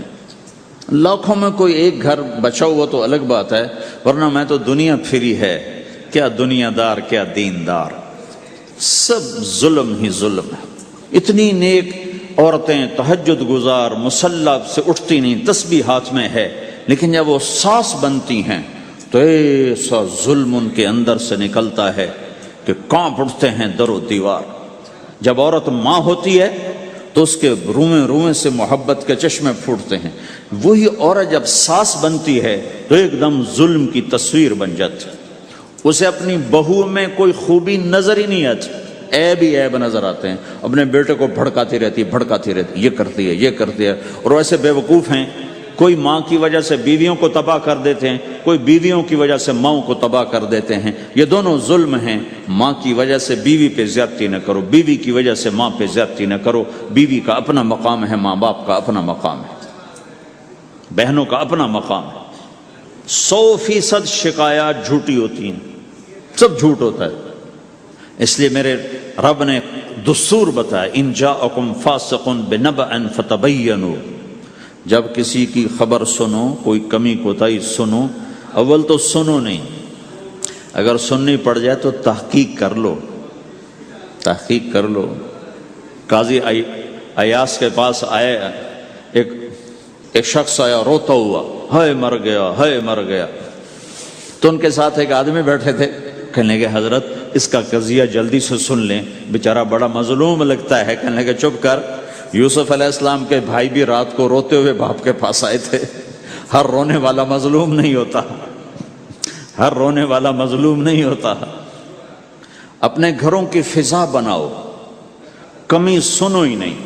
لاکھوں میں کوئی ایک گھر بچا ہوا تو الگ بات ہے، ورنہ میں تو دنیا پھری ہے، کیا دنیا دار کیا دیندار، سب ظلم ہی ظلم ہے. اتنی نیک عورتیں تہجد گزار، مصلی سے اٹھتی نہیں، تسبیح ہاتھ میں ہے، لیکن جب وہ ساس بنتی ہیں تو ایسا ظلم ان کے اندر سے نکلتا ہے کہ کانپ اٹھتے ہیں در و دیوار. جب عورت ماں ہوتی ہے تو اس کے روئیں روئیں سے محبت کے چشمے پھوٹتے ہیں. وہی عورت جب ساس بنتی ہے تو ایک دم ظلم کی تصویر بن جاتی ہے. اسے اپنی بہو میں کوئی خوبی نظر ہی نہیں آتی، عیب ہی عیب نظر آتے ہیں. اپنے بیٹے کو بھڑکاتی رہتی، یہ کرتی ہے، یہ کرتی ہے. اور ویسے بے وقوف ہیں، کوئی ماں کی وجہ سے بیویوں کو تباہ کر دیتے ہیں، کوئی بیویوں کی وجہ سے ماؤں کو تباہ کر دیتے ہیں. یہ دونوں ظلم ہیں. ماں کی وجہ سے بیوی پہ زیادتی نہ کرو، بیوی کی وجہ سے ماں پہ زیادتی نہ کرو. بیوی کا اپنا مقام ہے، ماں باپ کا اپنا مقام ہے، بہنوں کا اپنا مقام ہے. 100% شکایات جھوٹی ہوتی ہیں، سب جھوٹ ہوتا ہے. اس لیے میرے رب نے دستور بتایا، ان جاءکم فاسق بنبأ فتبینوا، جب کسی کی خبر سنو، کوئی کمی کوتاہی سنو اول تو سنو نہیں، اگر سننی پڑ جائے تو تحقیق کر لو، تحقیق کر لو۔ قاضی ایاس کے پاس آیا، ایک شخص آیا روتا ہوا، ہائے مر گیا، ہائے مر گیا۔ تو ان کے ساتھ ایک آدمی بیٹھے تھے، کہنے لگے حضرت اس کا قضیہ جلدی سے سن لیں، بیچارہ بڑا مظلوم لگتا ہے۔ کہنے لگے چپ کر، یوسف علیہ السلام کے بھائی بھی رات کو روتے ہوئے باپ کے پاس آئے تھے۔ ہر رونے والا مظلوم نہیں ہوتا، ہر رونے والا مظلوم نہیں ہوتا۔ اپنے گھروں کی فضا بناؤ، کمی سنو ہی نہیں۔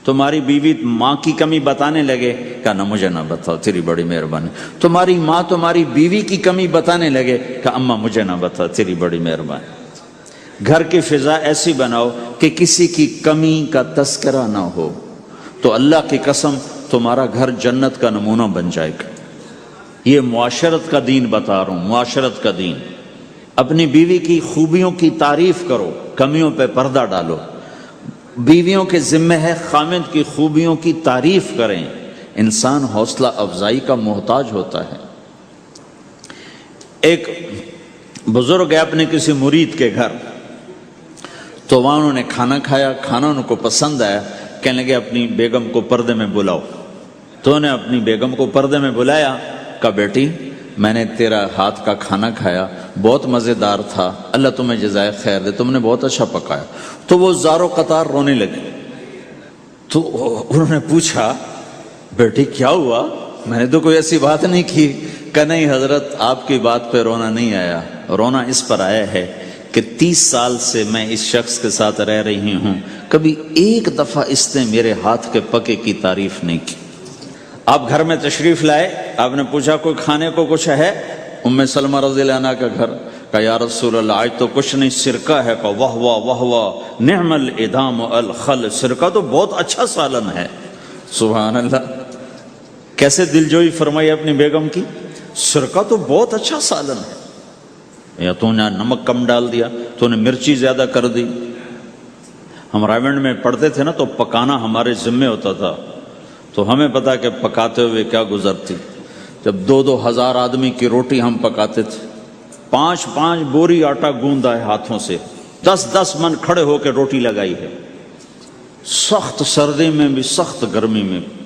تمہاری بیوی ماں کی کمی بتانے لگے، کہا نہ مجھے نہ بتاؤ، تیری بڑی مہربانی۔ تمہاری ماں تمہاری بیوی کی کمی بتانے لگے، کہا اماں مجھے نہ بتاؤ، تیری بڑی مہربانی۔ گھر کی فضا ایسی بناؤ کہ کسی کی کمی کا تذکرہ نہ ہو، تو اللہ کی قسم تمہارا گھر جنت کا نمونہ بن جائے گا۔ یہ معاشرت کا دین بتا رہا ہوں، معاشرت کا دین۔ اپنی بیوی کی خوبیوں کی تعریف کرو، کمیوں پہ پردہ ڈالو۔ بیویوں کے ذمہ ہے خامد کی خوبیوں کی تعریف کریں۔ انسان حوصلہ افزائی کا محتاج ہوتا ہے۔ ایک بزرگ ہے اپنے کسی مرید کے گھر، تو وہاں انہوں نے کھانا کھایا، کھانا ان کو پسند آیا، کہنے لگے اپنی بیگم کو پردے میں بلاؤ۔ تو انہوں نے اپنی بیگم کو پردے میں بلایا، کہا بیٹی میں نے تیرا ہاتھ کا کھانا کھایا، بہت مزیدار تھا، اللہ تمہیں جزائے خیر دے، تم نے بہت اچھا پکایا۔ تو وہ زارو قطار رونے لگے۔ تو انہوں نے پوچھا بیٹی کیا ہوا؟ میں نے تو کوئی ایسی بات نہیں کی۔ کہ نہیں حضرت آپ کی بات پہ رونا نہیں آیا، رونا اس پر آیا ہے کہ 30 سال سے میں اس شخص کے ساتھ رہ رہی ہوں، کبھی ایک دفعہ اس نے میرے ہاتھ کے پکے کی تعریف نہیں کی۔ آپ گھر میں تشریف لائے، آپ نے پوچھا کوئی کھانے کو کچھ ہے؟ ام سلمہ رضی اللہ عنہ کا گھر، کہا یا رسول اللہ آج تو کچھ نہیں، سرکہ ہے۔ کہا واہ واہ واہ واہ، نعم الادام الخل، سرکہ تو بہت اچھا سالن ہے۔ سبحان اللہ، کیسے دلجوئی فرمائی اپنی بیگم کی، سرکہ تو بہت اچھا سالن ہے، یا تو نے نمک کم ڈال دیا، تو نے مرچی زیادہ کر دی۔ ہم رائمنڈ میں پڑھتے تھے نا، تو پکانا ہمارے ذمے ہوتا تھا، تو ہمیں پتا کہ پکاتے ہوئے کیا گزرتی۔ جب 2-2 ہزار آدمی کی روٹی ہم پکاتے تھے، 5-5 بوری آٹا گوندا ہے ہاتھوں سے، 10-10 من کھڑے ہو کے روٹی لگائی ہے، سخت سردی میں بھی سخت گرمی میں بھی۔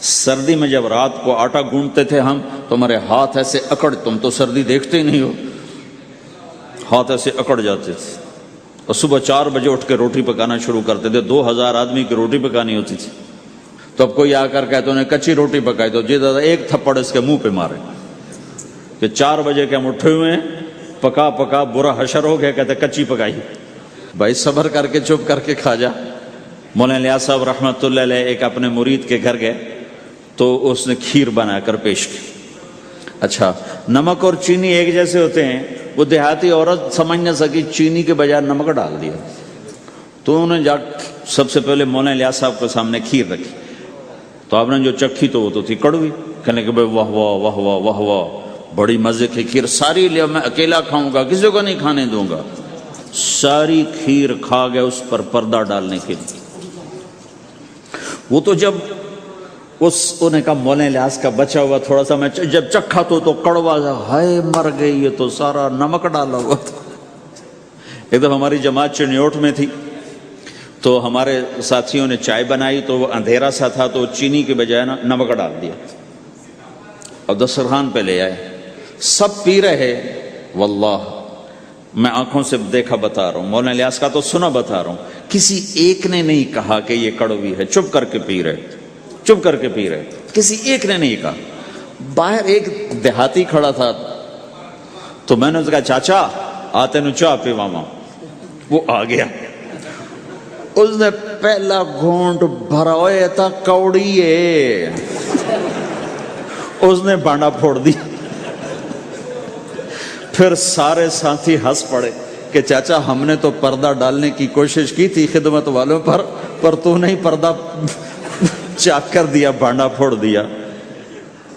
سردی میں جب رات کو آٹا گونڈتے تھے ہم، تو ہمارے ہاتھ ایسے اکڑ، تم تو سردی دیکھتے ہی نہیں ہو، ہاتھ ایسے اکڑ جاتے تھے، اور صبح 4 بجے اٹھ کے روٹی پکانا شروع کرتے تھے۔ 2000 آدمی کی روٹی پکانی ہوتی تھی۔ تو اب کوئی آ کر کہتے انہیں کچی روٹی پکائی، تو جی دادا ایک تھپڑ اس کے منہ پہ مارے کہ 4 بجے کے ہم اٹھے ہوئے ہیں، پکا پکا برا حشر ہو گیا، کہتے کچی پکائی۔ بھائی صبر کر کے چپ کر کے کھا جا۔ مولانا الیاس صاحب رحمۃ اللہ علیہ ایک اپنے مرید کے گھر گئے، تو اس نے کھیر بنا کر پیش کی۔ اچھا نمک اور چینی ایک جیسے ہوتے ہیں، وہ دیہاتی عورت سمجھ نہ سکی، چینی کے بجائے نمک ڈال دیا۔ تو انہوں نے جا سب سے پہلے مولانا الیاس صاحب کے سامنے کھیر رکھی، تو آپ نے جو چکھی تو وہ تو تھی کڑوی۔ کہنے کہ بھائی واہ واہ واہ واہ واہ واہ، بڑی مزے کی کھیر، ساری لیا میں اکیلا کھاؤں گا، کسی کو نہیں کھانے دوں گا۔ ساری کھیر کھا گئے، اس پر پردہ ڈالنے کے لیے۔ وہ تو جب انہوں نے کہا مولانا الیاس کا بچا ہوا تھوڑا سا میں جب چکھا تو کڑوا تھا، ہائے مر گئی، یہ تو سارا نمک ڈالا ہوا تھا۔ ایک دفعہ ہماری جماعت چنیوٹ میں تھی، تو ہمارے ساتھیوں نے چائے بنائی، تو وہ اندھیرا سا تھا، تو چینی کے بجائے نمک ڈال دیا اور دسترخوان پہ لے آئے، سب پی رہے۔ واللہ میں آنکھوں سے دیکھا بتا رہا ہوں، مولانا الیاس کا تو سنا بتا رہا ہوں، کسی ایک نے نہیں کہا کہ یہ کڑوی ہے، چپ کر کے پی رہے، چپ کر کے پی رہے، کسی ایک نے نہیں کہا۔ باہر ایک دیہاتی کھڑا تھا، تو میں نے اس کہا چاچا آتے نو چاہ پیواما، وہ آ گیا، اس نے پہلا گھونٹ بھرا ہوئے تھا کوڑی ہے، اس نے بانڈا پھوڑ دی۔ پھر سارے ساتھی ہنس پڑے کہ چاچا ہم نے تو پردہ ڈالنے کی کوشش کی تھی خدمت والوں پر تو نہیں پردہ چاک کر دیا، بانڈا پھوڑ دیا۔